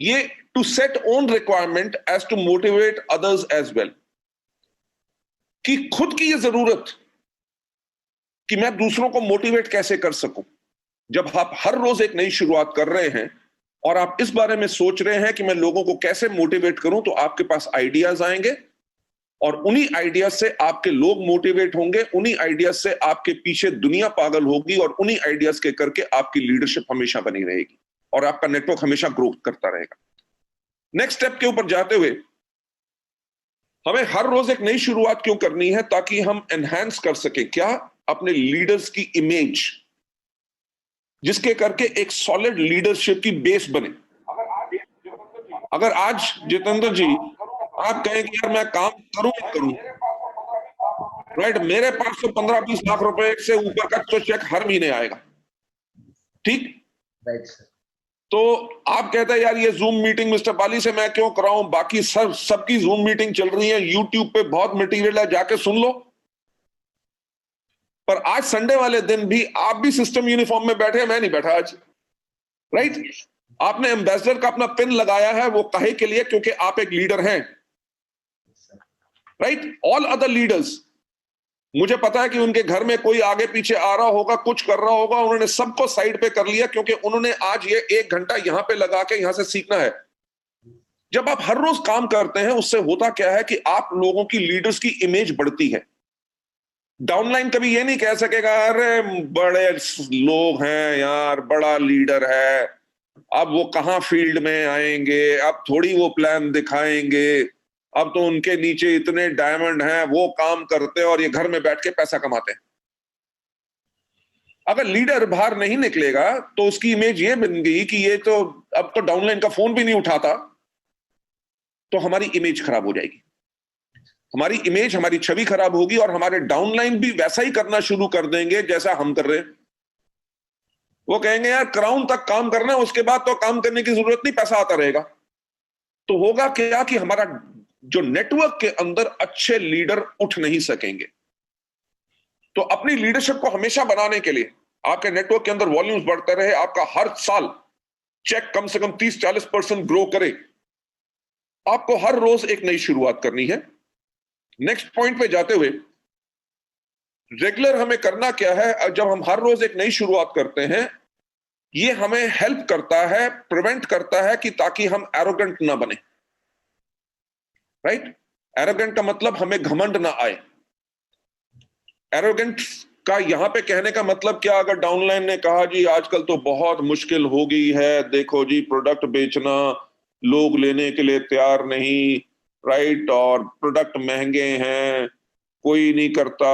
ये to set own requirement as to motivate others as well, कि खुद की ये जरूरत कि मैं दूसरों को मोटिवेट कैसे कर सकूं। जब आप हर रोज एक नई शुरुआत कर रहे हैं और आप इस बारे में सोच रहे हैं कि मैं लोगों को कैसे मोटिवेट करूं, तो आपके पास आइडियाज आएंगे और उन्हीं आइडियाज से आपके लोग मोटिवेट होंगे, उन्हीं आइडियाज से आपके पीछे दुनिया पागल होगी और उन्हीं आइडियाज के करके आपकी लीडरशिप हमेशा बनी रहेगी और आपका नेटवर्क हमेशा ग्रो करता रहेगा। नेक्स्ट स्टेप के ऊपर जाते हुए, हमें हर रोज एक नई शुरुआत क्यों करनी है? ताकि हम एनहांस कर सके क्या, अपने लीडर्स की इमेज, जिसके करके एक सॉलिड लीडरशिप की बेस बने। अगर आज जितेंद्र जी आप कहें कि यार मैं काम करूं ही करूं, राइट, मेरे पास तो 15-20 लाख रुपए से ऊपर का तो चेक हर महीने आएगा, ठीक, राइट सर। तो आप कहते हैं यार ये जूम मीटिंग मिस्टर बाली से मैं क्यों कराऊं, बाकी सबकी जूम मीटिंग चल रही है, यूट्यूब पे बहुत मटेरियल है, जाके सुन लो। पर आज संडे वाले दिन भी आप भी सिस्टम यूनिफॉर्म में बैठे हैं, मैं नहीं बैठा आज, राइट। आपने एम्बेसडर का अपना पिन लगाया है, वो काहे के लिए? क्योंकि आप एक लीडर हैं, राइट। ऑल अदर लीडर्स, मुझे पता है कि उनके घर में कोई आगे पीछे आ रहा होगा, कुछ कर रहा होगा, उन्होंने सबको साइड पे कर लिया क्योंकि उन्होंने आज ये 1 घंटा यहां पे लगा के यहां से सीखना है। जब आप हर रोज काम करते हैं, उससे होता क्या है कि आप लोगों की, लीडर्स की इमेज बढ़ती है। डाउनलाइन कभी ये नहीं कह सकेगा अरे बड़े लोग हैं यार, बड़ा लीडर है, अब वो कहां फील्ड में आएंगे, अब थोड़ी वो प्लान दिखाएंगे, अब तो उनके नीचे इतने डायमंड हैं, वो काम करते और ये घर में बैठ के पैसा कमाते हैं। अगर लीडर बाहर नहीं निकलेगा तो उसकी इमेज ये बन गई कि ये तो अब तो डाउनलाइन का फोन भी नहीं उठाता, तो हमारी इमेज खराब हो जाएगी। हमारी इमेज, हमारी छवि खराब होगी और हमारे डाउनलाइन भी वैसा ही करना शुरू कर देंगे जैसा हम कर रहे हैं। वो कहेंगे यार क्राउन तक काम करना है, उसके बाद तो काम करने की जरूरत नहीं, पैसा आता रहेगा। तो होगा क्या कि हमारा जो नेटवर्क के अंदर अच्छे लीडर उठ नहीं सकेंगे। तो अपनी लीडरशिप को हमेशा बनाने के लिए आपके नेटवर्क के अंदर वॉल्यूम्स बढ़ते रहे, आपका हर साल चेक कम से कम 30-40% ग्रो करे, आपको हर रोज एक नई शुरुआत करनी है। नेक्स्ट पॉइंट पे जाते हुए, रेगुलर हमें करना क्या है? जब हम हर रोज एक नई शुरुआत करते हैं, ये हमें हेल्प करता है, प्रिवेंट करता है कि ताकि हम एरोगेंट ना बने, राइट। एरोगेंट का मतलब हमें घमंड ना आए। एरोगेंट का यहां पे कहने का मतलब क्या, अगर डाउनलाइन ने कहा जी आजकल तो बहुत मुश्किल हो गई है, देखो जी प्रोडक्ट बेचना लोग लेने के लिए तैयार नहीं, राइट, और प्रोडक्ट महंगे हैं, कोई नहीं करता,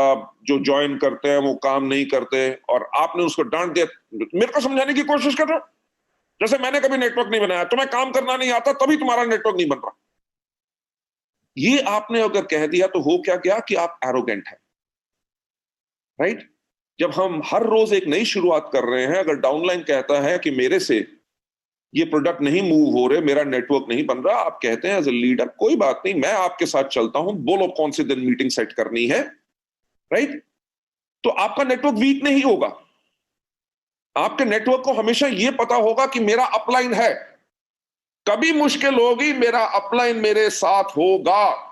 जो ज्वाइन करते हैं वो काम नहीं करते, और आपने उसको डांट दिया, मेरे को समझाने की कोशिश कर रहे हो जैसे मैंने कभी नेटवर्क नहीं बनाया, तुम्हें काम करना नहीं आता तभी तुम्हारा नेटवर्क नहीं बन रहा। ये आपने अगर कह दिया तो हो क्या गया कि आप एरोगेंट है, राइट। जब हम हर रोज एक नई शुरुआत कर रहे हैं, अगर डाउनलाइन कहता है कि मेरे से ये प्रोडक्ट नहीं मूव हो रहे, मेरा नेटवर्क नहीं बन रहा, आप कहते हैं एज ए लीडर कोई बात नहीं, मैं आपके साथ चलता हूं, बोलो कौन से दिन मीटिंग सेट करनी है, राइट। तो आपका नेटवर्क वीक नहीं होगा, आपके नेटवर्क को हमेशा यह पता होगा कि मेरा अपलाइन है, कभी मुश्किल होगी मेरा अपलाइन मेरे साथ होगा।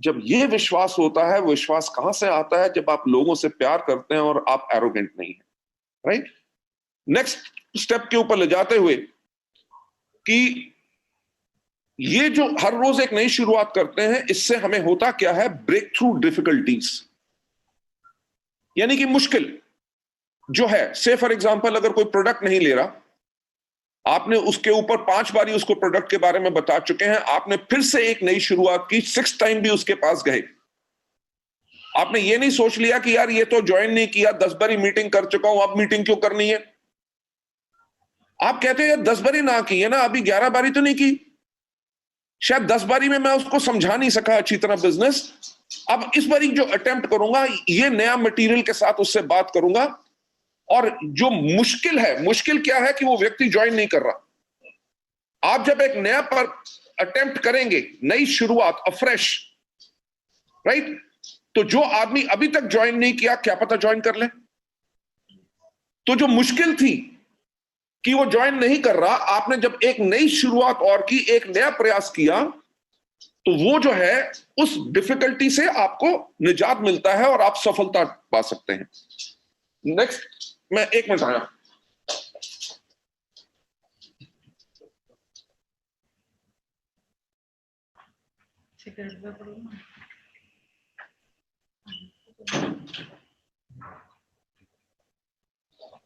जब यह विश्वास होता है, विश्वास कहां से आता है, जब आप लोगों से प्यार करते हैं और आप एरोगेंट नहीं है, राइट। नेक्स्ट स्टेप के ऊपर ले जाते हुए कि ये जो हर रोज एक नई शुरुआत करते हैं, इससे हमें होता क्या है, ब्रेक थ्रू डिफिकल्टीज, यानी कि मुश्किल जो है, से फॉर एग्जांपल अगर कोई प्रोडक्ट नहीं ले रहा, आपने उसके ऊपर 5 बारी उसको प्रोडक्ट के बारे में बता चुके हैं, आपने फिर से एक नई शुरुआत की, 6 टाइम भी उसके पास गए, आपने ये नहीं सोच लिया कि यार ये तो ज्वाइन नहीं किया, 10 बारी मीटिंग कर चुका हूं, अब मीटिंग क्यों करनी है। आप कहते हैं यार 10 बारी ना की है ना, अभी 11 बारी तो नहीं की, शायद 10 बारी में मैं उसको समझा नहीं सका अच्छी तरह बिजनेस, अब इस बारी जो अटेम्प्ट करूंगा, ये नया मटेरियल के साथ उससे बात करूंगा, और जो मुश्किल है, मुश्किल क्या है कि वो व्यक्ति ज्वाइन नहीं कर रहा। आप जब एक नया पर अटेम्प्ट करेंगे, नई शुरुआत, अफ्रेश, राइट, तो जो आदमी अभी तक ज्वाइन नहीं किया, क्या पता ज्वाइन कर ले। तो जो मुश्किल थी कि वो ज्वाइन नहीं कर रहा, आपने जब एक नई शुरुआत और की, एक नया प्रयास किया, तो वो जो है उस डिफिकल्टी से आपको निजात मिलता है और आप सफलता पा सकते हैं। नेक्स्ट, मैं 1 मिनट आया।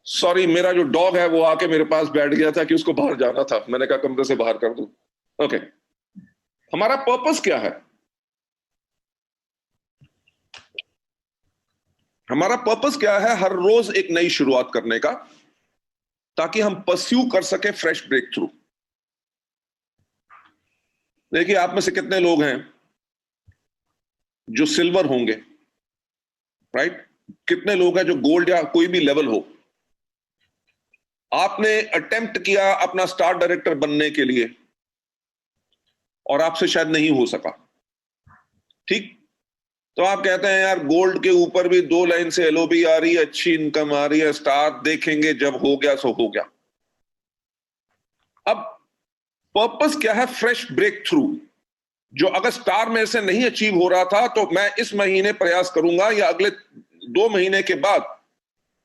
सॉरी, मेरा जो डॉग है वो आके मेरे पास बैठ गया था कि उसको बाहर जाना था, मैंने कहा कमरे से बाहर कर दूं। ओके, हमारा पर्पस क्या है, हमारा पर्पस क्या है, हर रोज एक नई शुरुआत करने का, ताकि हम परस्यू कर सके फ्रेश ब्रेक थ्रू। देखिए, आप में से कितने लोग हैं जो सिल्वर होंगे, राइट, कितने लोग हैं जो गोल्ड या कोई भी लेवल हो। आपने अटेम्प्ट किया अपना स्टार डायरेक्टर बनने के लिए और आपसे शायद नहीं हो सका, ठीक, तो आप कहते हैं यार गोल्ड के ऊपर भी 2 लाइन से एलओबी आ रही है, अच्छी इनकम आ रही है, स्टार देखेंगे जब हो गया सो हो गया। अब पर्पस क्या है, फ्रेश ब्रेक थ्रू, जो अगर स्टार में से नहीं अचीव हो रहा था तो मैं इस महीने प्रयास करूंगा या अगले 2 महीने के बाद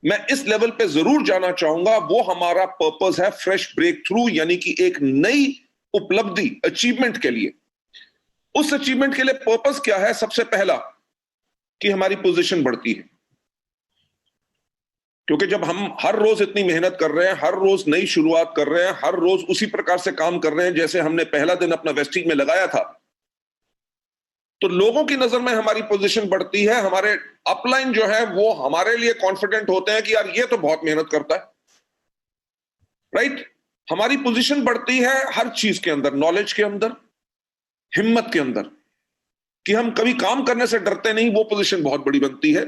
मैं इस लेवल पे जरूर जाना चाहूंगा, वो हमारा पर्पस है, फ्रेश ब्रेक थ्रू, यानी कि एक नई उपलब्धि, अचीवमेंट के लिए। उस अचीवमेंट के लिए पर्पस क्या है, सबसे पहला कि हमारी पोजीशन बढ़ती है, क्योंकि जब हम हर रोज इतनी मेहनत कर रहे हैं, हर रोज नई शुरुआत कर रहे हैं, हर रोज उसी प्रकार से काम कर रहे हैं जैसे हमने पहला दिन अपना वेस्टिज में लगाया था, तो लोगों की नजर में हमारी पोजीशन बढ़ती है, हमारे अपलाइन जो है वो हमारे लिए कॉन्फिडेंट होते हैं कि यार ये तो बहुत मेहनत करता है, राइट। हमारी पोजीशन बढ़ती है हर चीज के अंदर, नॉलेज के अंदर, हिम्मत के अंदर, कि हम कभी काम करने से डरते नहीं, वो पोजीशन बहुत बड़ी बनती है।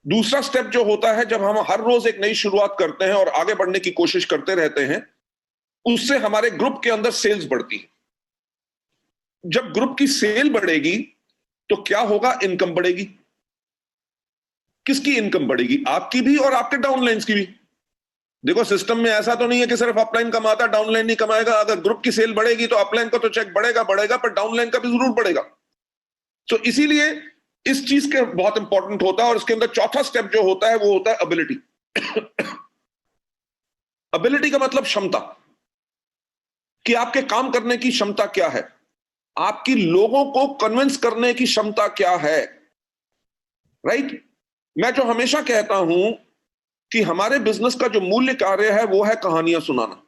दूसरा स्टेप जो होता है, जब हम हर रोज एक नई शुरुआत करते हैं और आगे बढ़ने की कोशिश करते रहते हैं, उससे हमारे ग्रुप के अंदर सेल्स बढ़ती है। जब ग्रुप की सेल बढ़ेगी तो क्या होगा, इनकम बढ़ेगी। किसकी इनकम बढ़ेगी, आपकी भी और आपके डाउनलाइंस की भी। देखो, सिस्टम में ऐसा तो नहीं है कि सिर्फ अपलाइन कमाता डाउनलाइन नहीं कमाएगा, अगर ग्रुप की सेल बढ़ेगी तो अपलाइन का तो चेक बढ़ेगा बढ़ेगा, पर डाउनलाइन का भी जरूर बढ़ेगा। तो इसीलिए इस चीज के बहुत इंपॉर्टेंट होता है, और इसके अंदर चौथा स्टेप जो होता है वो होता है एबिलिटी। एबिलिटी का मतलब क्षमता, कि आपके काम करने की क्षमता क्या है, आपकी लोगों को कन्विंस करने की क्षमता क्या है, राइट। मैं जो हमेशा कहता हूं कि हमारे बिजनेस का जो मूल्य कार्य है वो है कहानियां सुनाना।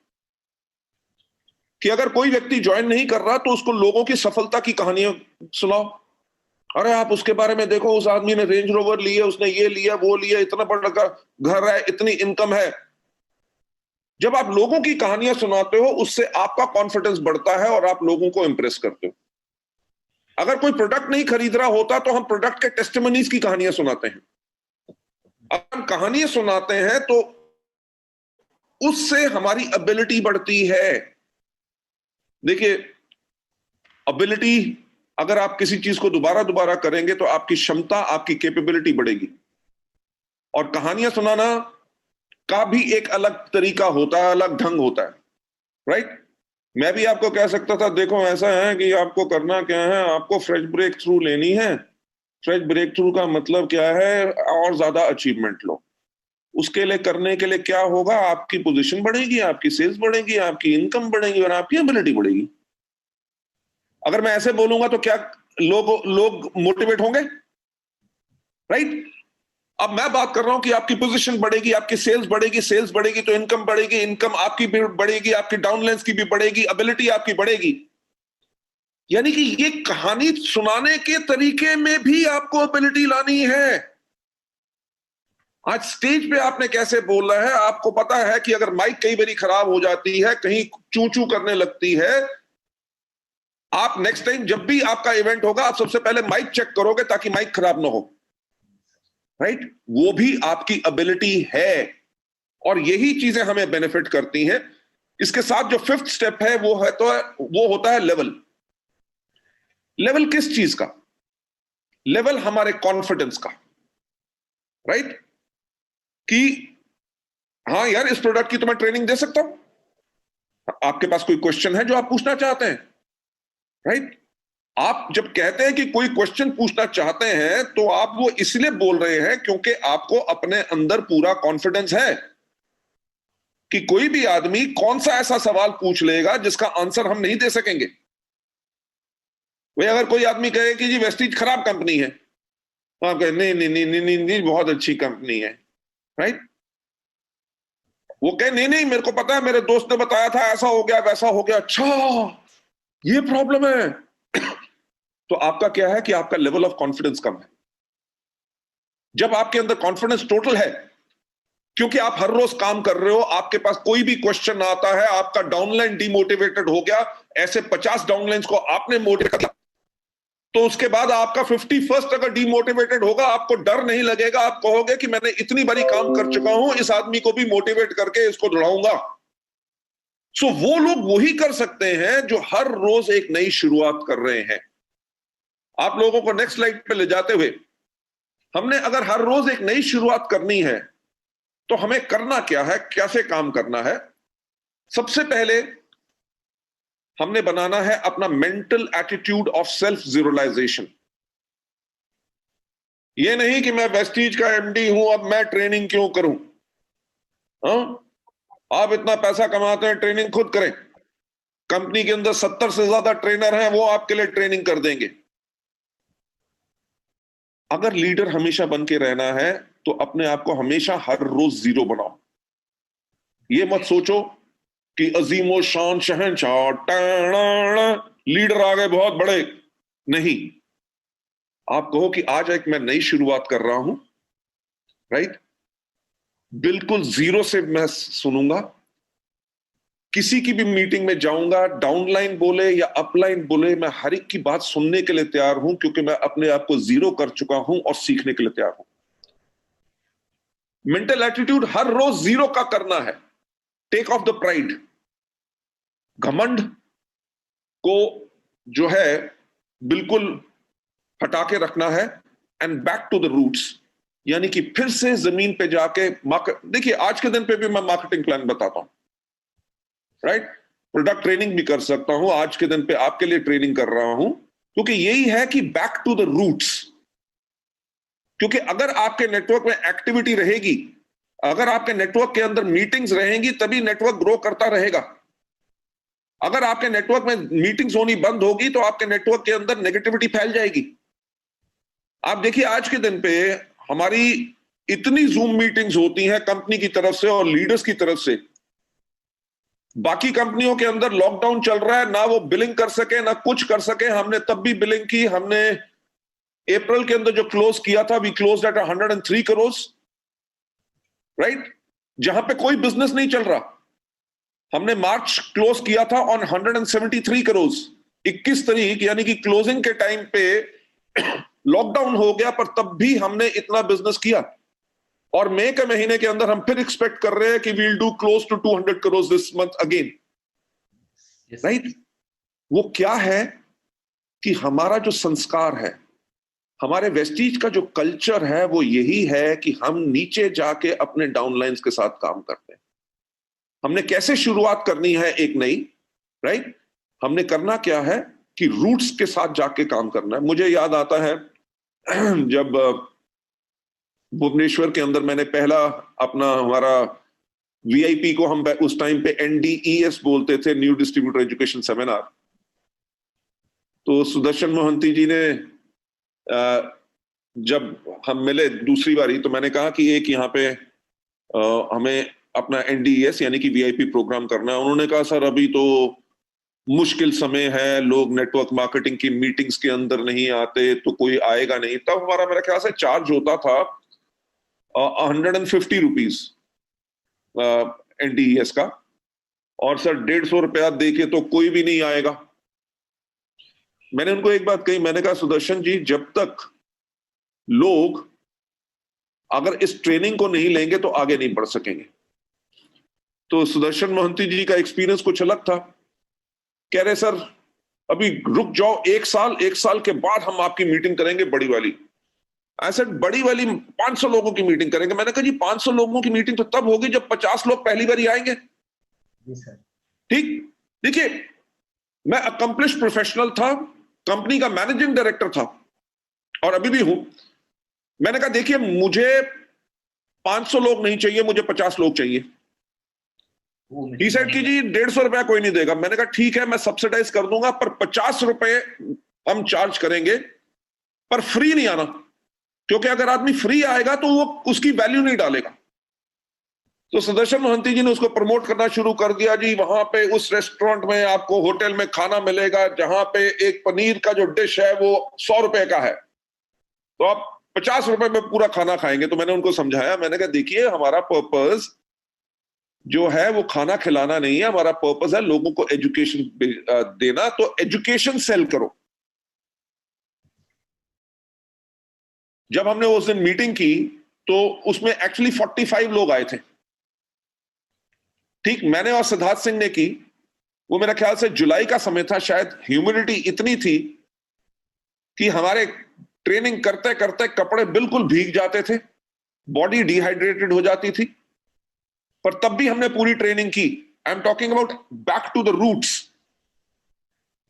कि अगर कोई व्यक्ति ज्वाइन नहीं कर रहा तो उसको लोगों की सफलता की कहानियां सुनाओ। अरे आप उसके बारे में देखो, उस आदमी ने रेंज रोवर ली है, उसने ये लिया वो लिया, इतना बड़ा घर है, इतनी इनकम है। जब आप लोगों की कहानियां सुनाते हो उससे आपका कॉन्फिडेंस बढ़ता है और आप लोगों को इंप्रेस करते हो। अगर कोई प्रोडक्ट नहीं खरीद रहा होता तो हम प्रोडक्ट के टेस्टिमनीज की कहानियां सुनाते हैं। अब हम कहानियां सुनाते हैं तो उससे हमारी एबिलिटी बढ़ती है। देखिए, एबिलिटी, अगर आप किसी चीज को दोबारा दोबारा करेंगे तो आपकी क्षमता, आपकी कैपेबिलिटी बढ़ेगी। और कहानियां सुनाना का भी एक अलग तरीका होता है, अलग ढंग होता है, राइट। मैं भी आपको कह सकता था देखो ऐसा है कि आपको करना क्या है, आपको फ्रेश ब्रेक थ्रू लेनी है। फ्रेश ब्रेक थ्रू का मतलब क्या है, और ज्यादा अचीवमेंट लो। उसके लिए करने के लिए क्या होगा, आपकी पोजीशन बढ़ेगी, आपकी सेल्स बढ़ेगी, आपकी इनकम बढ़ेगी और आपकी एबिलिटी बढ़ेगी। अगर मैं ऐसे बोलूंगा तो क्या लोग मोटिवेट होंगे, राइट। अब मैं बात कर रहा हूं कि आपकी पोजीशन बढ़ेगी, आपकी सेल्स बढ़ेगी, सेल्स बढ़ेगी तो इनकम बढ़ेगी, इनकम आपकी भी बढ़ेगी, आपकी डाउनलाइंस की भी बढ़ेगी, एबिलिटी आपकी बढ़ेगी। यानी कि ये कहानी सुनाने के तरीके में भी आपको एबिलिटी लानी है। आज स्टेज पे आपने कैसे बोलना है, आपको पता है कि अगर माइक कई बारी खराब हो जाती है, कहीं चू चू करने लगती है, आप नेक्स्ट टाइम जब भी आपका इवेंट होगा आप सबसे पहले माइक चेक करोगे ताकि माइक खराब ना हो, राइट। वो भी आपकी एबिलिटी है और यही चीजें हमें बेनिफिट करती हैं। इसके साथ जो फिफ्थ स्टेप है वो होता है लेवल। लेवल किस चीज का? लेवल हमारे कॉन्फिडेंस का, राइट। कि हाँ यार, इस प्रोडक्ट की तो मैं ट्रेनिंग दे सकता हूं। आपके पास कोई क्वेश्चन है जो आप पूछना चाहते हैं, राइट। आप जब कहते हैं कि कोई क्वेश्चन पूछना चाहते हैं तो आप वो इसलिए बोल रहे हैं क्योंकि आपको अपने अंदर पूरा कॉन्फिडेंस है कि कोई भी आदमी कौन सा ऐसा सवाल पूछ लेगा जिसका आंसर हम नहीं दे सकेंगे। भाई अगर कोई आदमी कहे कि जी वेस्टीज खराब कंपनी है, तो आप कहे नहीं नहीं नहीं नहीं नहीं, नहीं बहुत अच्छी कंपनी है, राइट। वो कहे नहीं नहीं मेरे को पता है, मेरे दोस्त ने बताया था, ऐसा हो गया वैसा हो गया, अच्छा ये प्रॉब्लम है। तो आपका क्या है कि आपका लेवल ऑफ कॉन्फिडेंस कम है। जब आपके अंदर कॉन्फिडेंस टोटल है, क्योंकि आप हर रोज काम कर रहे हो, आपके पास कोई भी क्वेश्चन आता है, आपका डाउनलाइन डिमोटिवेटेड हो गया, ऐसे 50 डाउनलाइंस को आपने मोटिवेट किया, तो उसके बाद आपका 51st अगर डिमोटिवेटेड होगा, आपको डर नहीं लगेगा, आप कहोगे कि मैंने इतनी बारी काम कर चुका हूं, इस आदमी को भी मोटिवेट करके इसको दौड़ाऊंगा। सो वो लोग वही कर सकते हैं जो हर रोज एक नई शुरुआत कर रहे हैं। आप लोगों को नेक्स्ट स्लाइड पे ले जाते हुए, हमने अगर हर रोज एक नई शुरुआत करनी है तो हमें करना क्या है, कैसे काम करना है। सबसे पहले हमने बनाना है अपना मेंटल एटीट्यूड ऑफ सेल्फ जीरोलाइजेशन। ये नहीं कि मैं वेस्टीज का एमडी हूं, अब मैं ट्रेनिंग क्यों करूं। आप इतना पैसा कमाते हैं, ट्रेनिंग खुद करें। कंपनी के अंदर 70 से ज्यादा ट्रेनर हैं, वो आपके लिए ट्रेनिंग कर देंगे। अगर लीडर हमेशा बन के रहना है तो अपने आप को हमेशा हर रोज जीरो बनाओ। ये मत सोचो कि अजीमो शान शहंशाह लीडर आ गए बहुत बड़े, नहीं। आप कहो कि आज एक मैं नई शुरुआत कर रहा हूं, राइट। बिल्कुल जीरो से मैं सुनूंगा, किसी की भी मीटिंग में जाऊंगा, डाउनलाइन बोले या अपलाइन बोले, मैं हर एक की बात सुनने के लिए तैयार हूं क्योंकि मैं अपने आप को जीरो कर चुका हूं और सीखने के लिए तैयार हूं। मेंटल एटीट्यूड हर रोज जीरो का करना है। टेक ऑफ द प्राइड, घमंड को जो है बिल्कुल हटा के रखना है, and back to the roots, यानी कि फिर से जमीन पे जाके देखिए आज के दिन पे भी मैं मार्केटिंग प्लान बताता हूं, राइट। प्रोडक्ट ट्रेनिंग भी कर सकता हूं, आज के दिन पे आपके लिए ट्रेनिंग कर रहा हूं, क्योंकि यही है कि बैक टू द रूट्स। क्योंकि अगर आपके नेटवर्क में एक्टिविटी रहेगी, अगर आपके नेटवर्क के अंदर मीटिंग्स रहेंगी, तभी नेटवर्क ग्रो करता रहेगा। अगर आपके नेटवर्क में मीटिंग्स होनी बंद होगी तो आपके नेटवर्क के अंदर नेगेटिविटी फैल जाएगी। आप देखिए आज के दिन पे हमारी इतनी जूम मीटिंग्स होती हैं कंपनी की तरफ से और लीडर्स की तरफ से। बाकी कंपनियों के अंदर लॉकडाउन चल रहा है, ना वो बिलिंग कर सके ना कुछ कर सके। हमने तब भी बिलिंग की। हमने अप्रैल के अंदर जो क्लोज किया था, we closed at 103 crore, right, जहां पे कोई बिजनेस नहीं चल रहा। हमने मार्च क्लोज किया था ऑन 173 करोड़ 21 तारीख, यानी कि क्लोजिंग के टाइम पे लॉकडाउन हो गया, पर तब भी हमने इतना बिजनेस किया। और मई के महीने के अंदर हम फिर एक्सपेक्ट कर रहे हैं कि we'll do close to 200 crore this month again, right. वो क्या है कि हमारा जो संस्कार है, हमारे वेस्टीज का जो कल्चर है, वो यही है कि हम नीचे जाके अपने डाउनलाइंस के साथ काम करते हैं। हमने कैसे शुरुआत करनी है एक नई, राइट, हमने करना क्या है कि रूट्स के साथ जाके काम करना है। मुझे याद आता है जब भुवनेश्वर के अंदर मैंने पहला अपना हमारा वीआईपी को हम उस टाइम पे NDES बोलते थे, न्यू डिस्ट्रीब्यूटर एजुकेशन सेमिनार। तो सुदर्शन मोहंती जी ने जब हम मिले दूसरी बारी, तो मैंने कहा कि एक यहाँ पे हमें अपना NDES यानी कि वीआईपी प्रोग्राम करना है। उन्होंने कहा सर अभी तो मुश्किल समय है, लोग नेटवर्क मार्केटिंग की मीटिंग्स के अंदर नहीं आते, तो कोई आएगा नहीं। तब हमारा मेरा ख्याल से चार्ज होता था 150 रुपीज NDES का, और सर 150 रुपया दे के तो कोई भी नहीं आएगा। मैंने उनको एक बात कही, मैंने कहा सुदर्शन जी, जब तक लोग अगर इस ट्रेनिंग को नहीं लेंगे तो आगे नहीं बढ़ सकेंगे। तो सुदर्शन मोहंती जी का एक्सपीरियंस कुछ अलग था। कह रहे सर अभी रुक जाओ, एक साल के बाद हम आपकी मीटिंग करेंगे बड़ी वाली। ऐसे बड़ी वाली 500 लोगों की मीटिंग करेंगे। मैंने कहा जी 500 लोगों की मीटिंग तो तब होगी जब 50 लोग पहली बार आएंगे। ठीक, देखिए मैं अकम्प्लिश प्रोफेशनल था, कंपनी का मैनेजिंग डायरेक्टर था और अभी भी हूं। मैंने कहा देखिए मुझे 500 लोग नहीं चाहिए, मुझे 50 लोग चाहिए। ही सेड कि जी 150 रुपया कोई नहीं देगा। मैंने कहा ठीक है, मैं सब्सिडाइज कर दूंगा, पर 50 रुपए हम चार्ज करेंगे, पर फ्री नहीं आना, क्योंकि अगर आदमी फ्री आएगा तो वो उसकी वैल्यू नहीं डालेगा। तो सुदर्शन मोहंती जी ने उसको प्रमोट करना शुरू कर दिया। जी वहां पे उस रेस्टोरेंट में आपको होटल में खाना मिलेगा जहां पे एक पनीर का जो डिश है वो 100 रुपए का है, तो आप 50 रुपए में पूरा खाना खाएंगे। तो मैंने उनको समझाया, मैंने कहा देखिए हमारा पर्पस जो है वो खाना खिलाना नहीं है, हमारा पर्पस है लोगों को एजुकेशन देना, तो एजुकेशन सेल करो। जब हमने उस दिन मीटिंग की तो उसमें एक्चुअली 45 लोग आए थे। ठीक, मैंने और सिद्धार्थ सिंह ने की। वो मेरा ख्याल से जुलाई का समय था, शायद ह्यूमिडिटी इतनी थी कि हमारे ट्रेनिंग करते करते कपड़े बिल्कुल भीग जाते थे, बॉडी डिहाइड्रेटेड हो जाती थी, पर तब भी हमने पूरी ट्रेनिंग की। I am talking about back to the roots.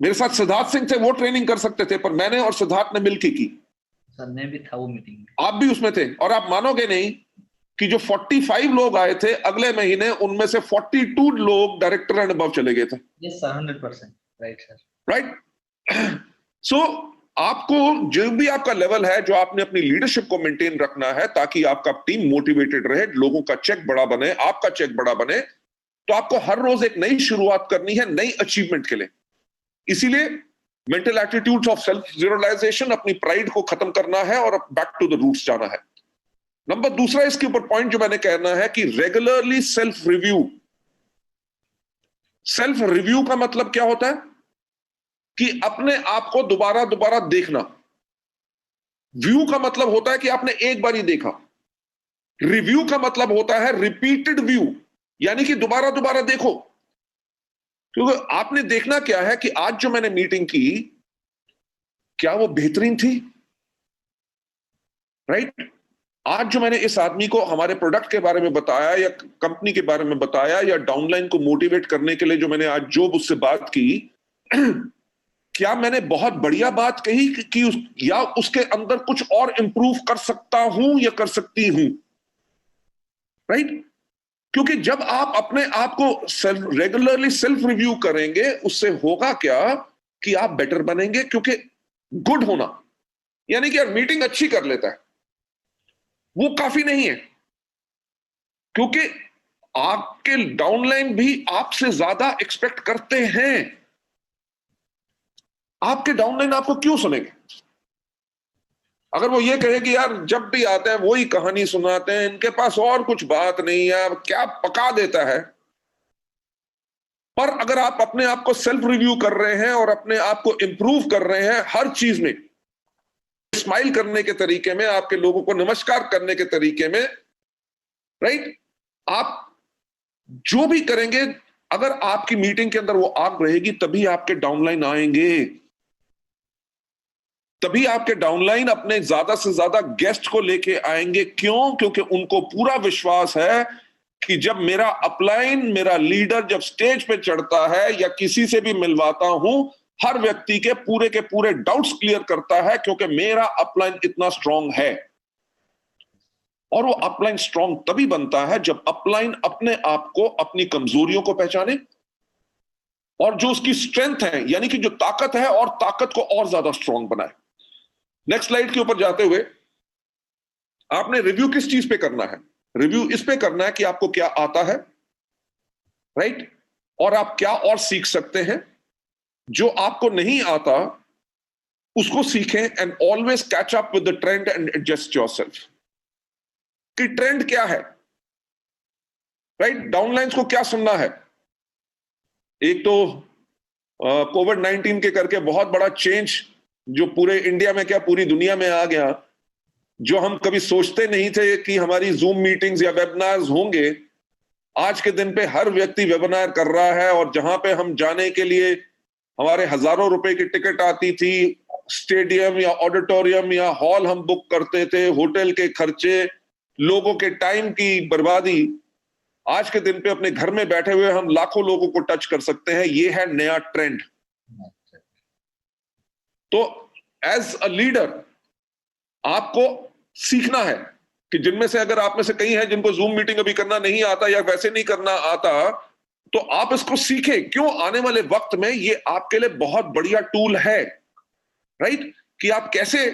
मेरे साथ सिद्धार्थ सिंह थे, वो ट्रेनिंग कर सकते थे, पर मैंने और सिद्धार्थ ने मिलकर की। सर मैं भी था वो मीटिंग में, आप भी उसमें थे। और आप मानोगे नहीं कि जो 45 लोग आए थे, अगले महीने उनमें से 42 लोग डायरेक्टर एंड अबव चले गए थे। Yes sir, 100%, right sir, right. So आपको जो भी आपका लेवल है, जो आपने अपनी लीडरशिप को मेंटेन रखना है ताकि आपका टीम मोटिवेटेड रहे, लोगों का चेक बड़ा बने, आपका चेक बड़ा बने, तो आपको हर रोज एक नई शुरुआत करनी है, नई अचीवमेंट के लिए। इसीलिए mental attitudes of self realisation, अपनी प्राइड को खत्म करना है और बैक टू द रूट्स जाना है। नंबर दूसरा इसके ऊपर पॉइंट जो मैंने कहना है कि regularly self review. Self review का मतलब क्या होता है कि अपने आप को दोबारा दोबारा देखना। व्यू का मतलब होता है कि आपने एक बार ही देखा। रिव्यू का मतलब होता है रिपीटेड व्यू, यानी कि दोबारा दोबारा देखो। क्योंकि आपने देखना क्या है कि आज जो मैंने मीटिंग की, क्या वो बेहतरीन थी? राइट। आज जो मैंने इस आदमी को हमारे प्रोडक्ट के बारे में बताया या कंपनी के बारे में बताया या डाउनलाइन को मोटिवेट करने के लिए जो मैंने आज जो उससे बात की, क्या मैंने बहुत बढ़िया बात कही कि या उसके अंदर कुछ और इंप्रूव कर सकता हूं या कर सकती हूं? राइट। क्योंकि जब आप अपने आप को रेगुलरली सेल्फ रिव्यू करेंगे, उससे होगा क्या कि आप बेटर बनेंगे। क्योंकि गुड होना यानी कि यार मीटिंग अच्छी कर लेता है, वो काफी नहीं है, क्योंकि आपके डाउनलाइन भी आपसे ज्यादा एक्सपेक्ट करते हैं। आपके डाउनलाइन आपको क्यों सुनेंगे? अगर वो ये कहे कि यार जब भी आते हैं वही कहानी सुनाते हैं, इनके पास और कुछ बात नहीं है, अब क्या पका देता है। पर अगर आप अपने आप को सेल्फ रिव्यू कर रहे हैं और अपने आप को इंप्रूव कर रहे हैं हर चीज में, स्माइल करने के तरीके में, आपके लोगों को नमस्कार करने के तरीके में, राइट, आप जो भी करेंगे, अगर आपकी मीटिंग के अंदर वो आग रहेगी तभी आपके डाउनलाइन आएंगे, तभी आपके डाउनलाइन अपने ज्यादा से ज्यादा गेस्ट को लेके आएंगे। क्यों? क्योंकि उनको पूरा विश्वास है कि जब मेरा अपलाइन, मेरा लीडर जब स्टेज पे चढ़ता है या किसी से भी मिलवाता हूं, हर व्यक्ति के पूरे डाउट्स क्लियर करता है, क्योंकि मेरा अपलाइन इतना स्ट्रांग है। और वो अपलाइन स्ट्रांग तभी बनता है जब अपलाइन अपने आप को, अपनी कमजोरियों को पहचाने और जो उसकी स्ट्रेंथ है, यानी कि जो ताकत है, और ताकत को और ज्यादा स्ट्रांग बनाए। नेक्स्ट स्लाइड के ऊपर जाते हुए, आपने रिव्यू किस चीज पे करना है? रिव्यू इस पे करना है कि आपको क्या आता है, राइट, और आप क्या और सीख सकते हैं। जो आपको नहीं आता उसको सीखें, and always catch up with the trend and adjust yourself. कि ट्रेंड क्या है, राइट, डाउनलाइंस को क्या सुनना है। एक तो कोविड-19 के करके बहुत बड़ा चेंज जो पूरे इंडिया में क्या पूरी दुनिया में आ गया, जो हम कभी सोचते नहीं थे कि हमारी जूम मीटिंग्स या वेबिनार्स होंगे, आज के दिन पे हर व्यक्ति वेबिनार कर रहा है। और जहां पे हम जाने के लिए हमारे हजारों रुपए की टिकट आती थी, स्टेडियम या ऑडिटोरियम या हॉल हम बुक करते थे, होटल के खर्चे, लोगों के टाइम की बर्बादी, आज के दिन पे अपने घर में बैठे हुए हम लाखों लोगों को टच कर सकते हैं। ये है नया ट्रेंड। तो एज अ लीडर आपको सीखना है कि जिनमें से अगर आप में से कई हैं जिनको जूम मीटिंग अभी करना नहीं आता या वैसे नहीं करना आता, तो आप इसको सीखें। क्यों? आने वाले वक्त में ये आपके लिए बहुत बढ़िया टूल है, राइट, कि आप कैसे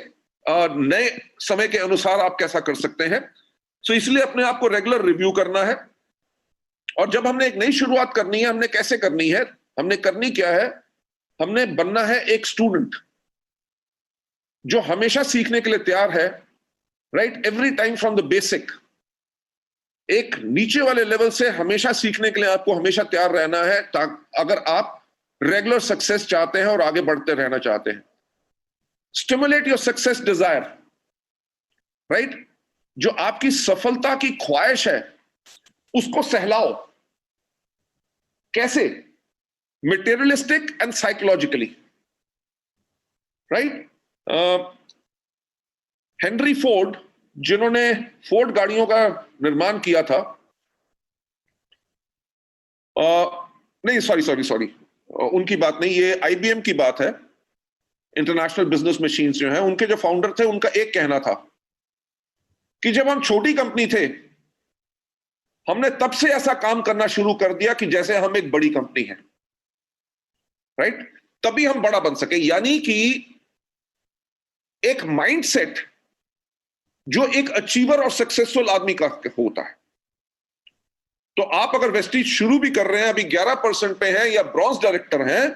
नए समय के अनुसार आप कैसा कर सकते हैं। सो इसलिए अपने आप को रेगुलर रिव्यू करना है। और जब हमने एक नई शुरुआत करनी है, हमने कैसे करनी है, हमने करनी क्या है, हमने बनना है एक स्टूडेंट जो हमेशा सीखने के लिए तैयार है, right, every time from the basic. एक नीचे वाले लेवल से हमेशा सीखने के लिए आपको हमेशा तैयार रहना है, अगर आप रेगुलर सक्सेस चाहते हैं और आगे बढ़ते रहना चाहते हैं। Stimulate your success desire, right, जो आपकी सफलता की ख्वाहिश है उसको सहलाओ। कैसे? Materialistic and psychologically, right. Henry Ford, जिन्होंने फोर्ड गाड़ियों का निर्माण किया था, नहीं सॉरी, उनकी बात नहीं, ये आईबीएम की बात है। इंटरनेशनल बिजनेस मशीन्स जो है, उनके जो फाउंडर थे, उनका एक कहना था कि जब हम छोटी कंपनी थे, हमने तब से ऐसा काम करना शुरू कर दिया कि जैसे हम एक बड़ी कंपनी है, राइट, तभी हम बड़ा बन सके। यानी कि एक माइंडसेट जो एक अचीवर और सक्सेसफुल आदमी का होता है। तो आप अगर वेस्टीज शुरू भी कर रहे हैं, अभी 11% पे हैं या ब्रॉन्ज डायरेक्टर हैं,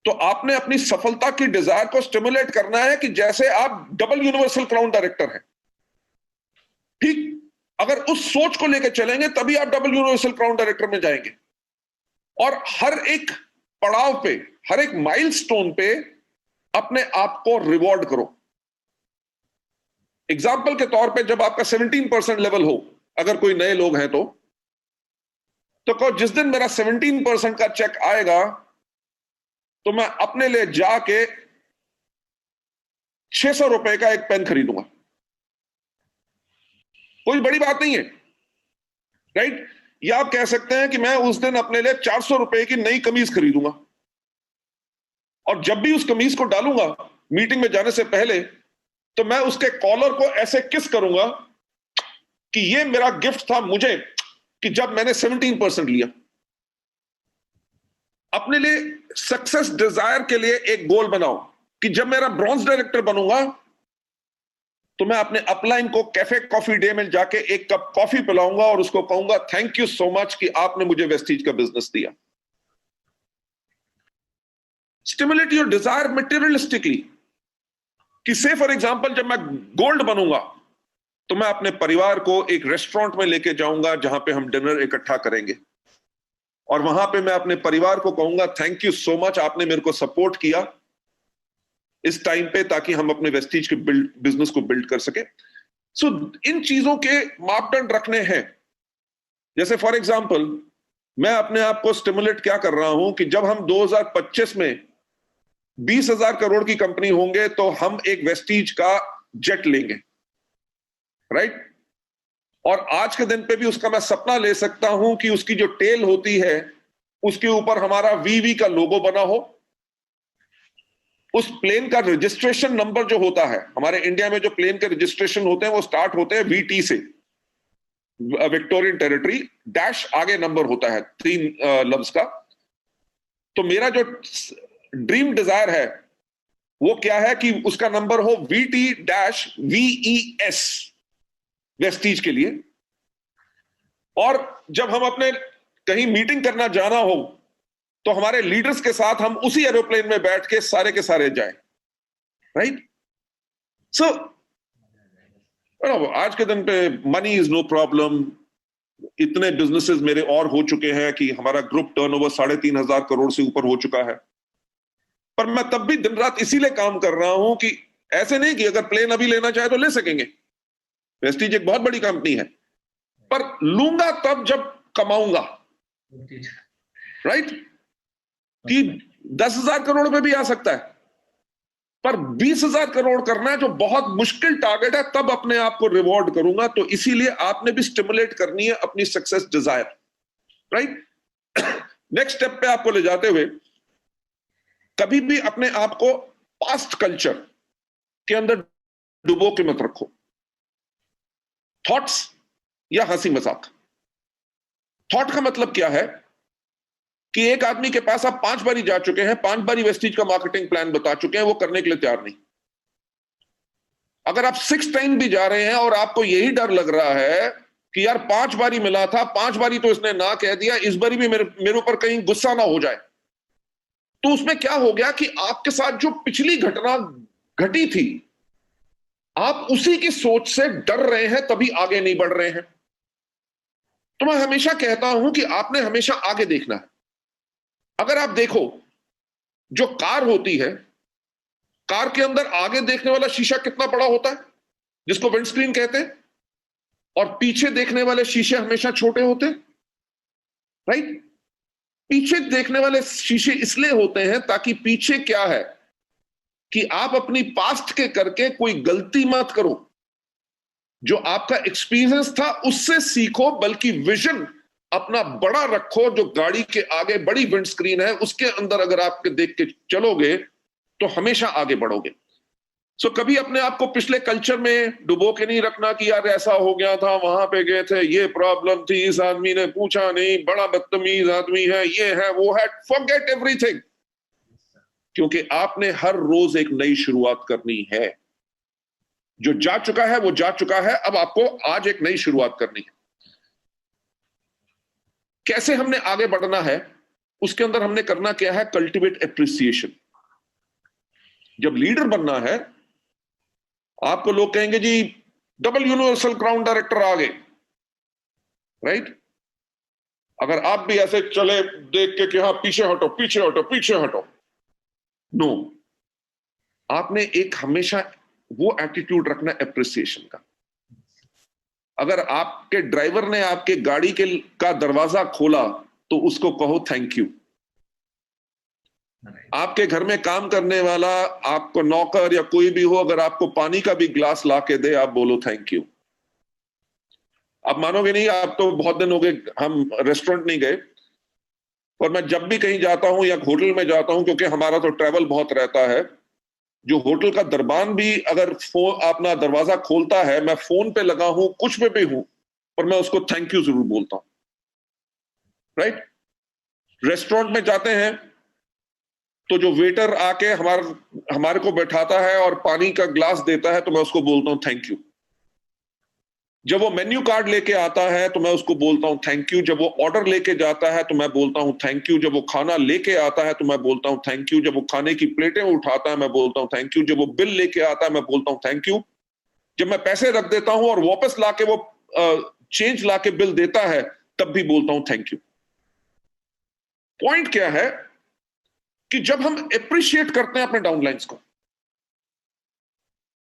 तो आपने अपनी सफलता की डिजायर को स्टिमुलेट करना है कि जैसे आप डबल यूनिवर्सल क्राउन डायरेक्टर हैं। ठीक, अगर उस सोच को लेकर चलेंगे तभी आप डबल यूनिवर्सल क्राउन डायरेक्टर में जाएंगे। और हर एक पड़ाव पे, हर एक माइलस्टोन पे अपने आप को रिवॉर्ड करो। एग्जाम्पल के तौर पे, जब आपका 17% लेवल हो, अगर कोई नए लोग हैं तो कहो जिस दिन मेरा 17% का चेक आएगा तो मैं अपने लिए जाके 600 रुपए का एक पेन खरीदूंगा। कोई बड़ी बात नहीं है, राइट। या आप कह सकते हैं कि मैं उस दिन अपने लिए 400 रुपए की नई कमीज खरीदूंगा, और जब भी उस कमीज को डालूंगा मीटिंग में जाने से पहले, तो मैं उसके कॉलर को ऐसे किस करूंगा कि ये मेरा गिफ्ट था मुझे कि जब मैंने 17% लिया। अपने लिए सक्सेस डिजायर के लिए एक गोल बनाओ कि जब मेरा ब्रॉन्ज डायरेक्टर बनूंगा तो मैं अपने अपलाइन को कैफे कॉफी डे में जाके एक कप कॉफी पिलाऊंगा और उसको कहूंगा थैंक यू सो मच कि आपने मुझे वेस्टीज का बिजनेस दिया। स्टिमुलेट योर डिजायर मटेरियलिस्टिकली, कि से फॉर एग्जांपल जब मैं गोल्ड बनूंगा तो मैं अपने परिवार को एक रेस्टोरेंट में लेके जाऊंगा जहां पे हम डिनर इकट्ठा करेंगे, और वहां पे मैं अपने परिवार को कहूंगा थैंक यू सो मच, आपने मेरे को सपोर्ट किया इस टाइम पे, ताकि हम अपने वेस्टीज के बिजनेस को बिल्ड कर सके। सो इन चीजों के मापदंड रखने हैं। जैसे फॉर एग्जांपल मैं अपने आप को स्टिमुलेट क्या कर रहा हूं कि जब हम 2025 में 20,000 करोड़ की कंपनी होंगे तो हम एक वेस्टीज का जेट लेंगे, राइट? और आज के दिन पे भी उसका मैं सपना ले सकता हूं कि उसकी जो टेल होती है उसके ऊपर हमारा वीवी का लोगो बना हो, उस प्लेन का रजिस्ट्रेशन नंबर जो होता है, हमारे इंडिया में जो प्लेन के रजिस्ट्रेशन होते हैं वो स्टार्ट होते हैं वीटी से, विक्टोरियन टेरिटरी, डैश आगे नंबर होता है 3 लफ्ज का। तो मेरा जो ड्रीम डिजायर है वो क्या है कि उसका नंबर हो VT-VES, वेस्टीज के लिए। और जब हम अपने कहीं मीटिंग करना जाना हो तो हमारे लीडर्स के साथ हम उसी एरोप्लेन में बैठ के सारे जाएं, राइट? सो आज के दिन पे मनी इज नो प्रॉब्लम। इतने बिजनेसेस मेरे और हो चुके हैं कि हमारा ग्रुप टर्नओवर 3,500 करोड़ से ऊपर हो चुका है, पर मैं तब भी दिन रात इसीलिए काम कर रहा हूं कि ऐसे नहीं कि अगर प्लेन अभी लेना चाहे तो ले सकेंगे, वेस्टीज एक बहुत बड़ी कंपनी है, पर लूंगा तब जब कमाऊंगा, राइट? कि 10,000 करोड़ पे भी आ सकता है, पर 20,000 करोड़ करना है जो बहुत मुश्किल टारगेट है, तब अपने आप को रिवॉर्ड करूंगा। तो इसीलिए आपने भी स्टिमुलेट करनी है अपनी success desire, right? Next step पे आपको ले जाते हुए कभी भी अपने आप को पास्ट कल्चर के अंदर डुबो के मत रखो। थॉट्स या हंसी मजाक। थॉट का मतलब क्या है कि एक आदमी के पास आप 5 बारी जा चुके हैं, 5 बारी वेस्टीज का मार्केटिंग प्लान बता चुके हैं, वो करने के लिए तैयार नहीं। अगर आप 6 टाइम भी जा रहे हैं और आपको यही डर लग रहा है कि यार 5 बारी मिला था, 5 बारी तो इसने ना कह दिया, इस बारी भी मेरे ऊपर कहीं गुस्सा ना हो जाए, तो उसमें क्या हो गया कि आपके साथ जो पिछली घटना घटी थी, आप उसी की सोच से डर रहे हैं, तभी आगे नहीं बढ़ रहे हैं। तो मैं हमेशा कहता हूं कि आपने हमेशा आगे देखना है। अगर आप देखो, जो कार होती है, कार के अंदर आगे देखने वाला शीशा कितना बड़ा होता है, जिसको विंडस्क्रीन कहते हैं, और पीछे देखने वाले शीशे हमेशा छोटे होते हैं, राइट? पीछे देखने वाले शीशे इसलिए होते हैं ताकि पीछे क्या है कि आप अपनी पास्ट के करके कोई गलती मत करो, जो आपका एक्सपीरियंस था उससे सीखो, बल्कि विजन अपना बड़ा रखो। जो गाड़ी के आगे बड़ी विंडस्क्रीन है उसके अंदर अगर आप देख के चलोगे तो हमेशा आगे बढ़ोगे। सो कभी अपने आप को पिछले कल्चर में डुबो के नहीं रखना कि यार ऐसा हो गया था, वहां पे गए थे, ये प्रॉब्लम थी, इस आदमी ने पूछा नहीं, बड़ा बदतमीज आदमी है, ये है वो है। फॉरगेट एवरीथिंग, क्योंकि आपने हर रोज एक नई शुरुआत करनी है। जो जा चुका है वो जा चुका है, अब आपको आज एक नई शुरुआत करनी है। कैसे हमने आगे बढ़ना है, उसके अंदर हमने करना क्या है? Cultivate appreciation. जब लीडर बनना है, आपको लोग कहेंगे जी डबल यूनिवर्सल क्राउन डायरेक्टर आ गए, राइट? अगर आप भी ऐसे चले देख के कि हाँ पीछे हटो पीछे हटो पीछे हटो, नो, आपने एक हमेशा वो एटीट्यूड रखना एप्रिसिएशन का। अगर आपके ड्राइवर ने आपके गाड़ी का दरवाजा खोला तो उसको कहो थैंक यू। आपके घर में काम करने वाला, आपको नौकर या कोई भी हो, अगर आपको पानी का भी ग्लास ला के दे, आप बोलो थैंक यू। आप मानोगे नहीं, आप तो बहुत दिन हो गए हम रेस्टोरेंट नहीं गए, और मैं जब भी कहीं जाता हूं या होटल में जाता हूं, क्योंकि हमारा तो ट्रैवल बहुत रहता है, जो होटल का दरबान भी अगर फोन अपना दरवाजा खोलता है, मैं फोन पे लगा हूं, कुछ पे भी हूं, और मैं उसको थैंक यू जरूर बोलता हूं, राइट? रेस्टोरेंट में जाते हैं तो जो वेटर आके हमारे को बैठाता है और पानी का ग्लास देता है तो मैं उसको बोलता हूं थैंक यू। जब वो मेन्यू कार्ड लेके आता है तो मैं उसको बोलता हूं थैंक यू। जब वो ऑर्डर लेके जाता है तो मैं बोलता हूं थैंक यू। जब वो खाना लेके आता है तो मैं बोलता हूं थैंक यू। जब वो खाने की प्लेटें उठाता है मैं बोलता हूं थैंक यू। जब वो बिल लेके आता है मैं बोलता हूं थैंक यू। जब मैं पैसे रख देता हूं और वापस लाके वो चेंज लाके बिल देता है तब भी बोलता हूं थैंक यू। पॉइंट क्या है कि जब हम अप्रिशिएट करते हैं अपने डाउनलाइंस को,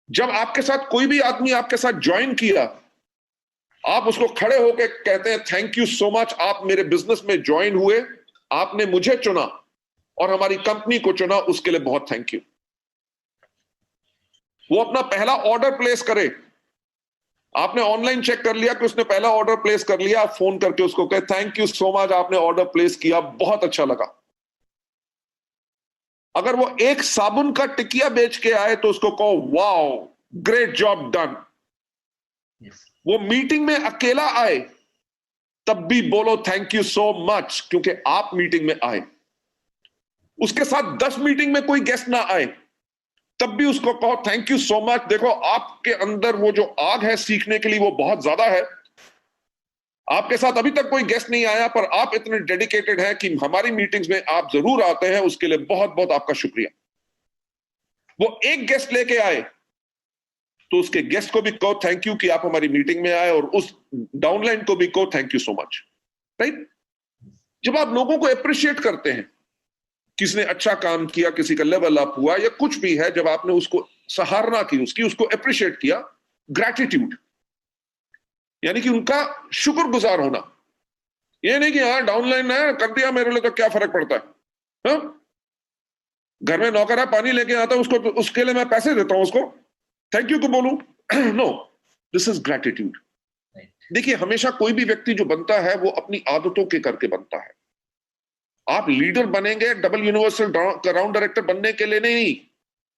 जब आपके साथ कोई भी आदमी आपके साथ ज्वाइन किया, आप उसको खड़े होकर कहते हैं थैंक यू सो मच, आप मेरे बिजनेस में ज्वाइन हुए, आपने मुझे चुना और हमारी कंपनी को चुना, उसके लिए बहुत थैंक यू। वो अपना पहला ऑर्डर प्लेस करे, आपने ऑनलाइन चेक कर लिया कि उसने पहला ऑर्डर प्लेस कर लिया, आप फोन करके उसको कहे थैंक यू सो मच, आपने ऑर्डर प्लेस किया, बहुत अच्छा लगा। अगर वो एक साबुन का टिकिया बेच के आए तो उसको कहो wow great job done. Yes. वो मीटिंग में अकेला आए तब भी बोलो थैंक यू सो मच, क्योंकि आप मीटिंग में आए। उसके साथ 10 मीटिंग में कोई गेस्ट ना आए तब भी उसको कहो थैंक यू सो मच। देखो आपके अंदर वो जो आग है सीखने के लिए वो बहुत ज्यादा है। आपके साथ अभी तक कोई गेस्ट नहीं आया पर आप इतने डेडिकेटेड हैं कि हमारी मीटिंग्स में आप जरूर आते हैं, उसके लिए बहुत बहुत आपका शुक्रिया। वो एक गेस्ट लेके आए तो उसके गेस्ट को भी कहो थैंक यू कि आप हमारी मीटिंग में आए, और उस डाउनलाइन को भी कहो thank you so much. Right? जब आप लोगों को अप्रिशिएट करते हैं, किसी ने अच्छा काम किया, किसी का लेवल अप हुआ या कुछ भी है, जब आपने उसको सराहना की, उसको अप्रिशिएट किया, ग्रैटिट्यूड यानी कि उनका शुक्रगुजार होना। ये नहीं कि हाँ डाउनलाइन है कर दिया मेरे लिए तो क्या फर्क पड़ता है, हाँ? घर में नौकर है पानी लेके आता है, उसको उसके लिए मैं पैसे देता हूं, उसको थैंक यू को बोलूं? No, this is gratitude. देखिए हमेशा कोई भी व्यक्ति जो बनता है वो अपनी आदतों के करके बनता है। आप लीडर बनेंगे डबल यूनिवर्सल राउंड डायरेक्टर बनने के लिए नहीं,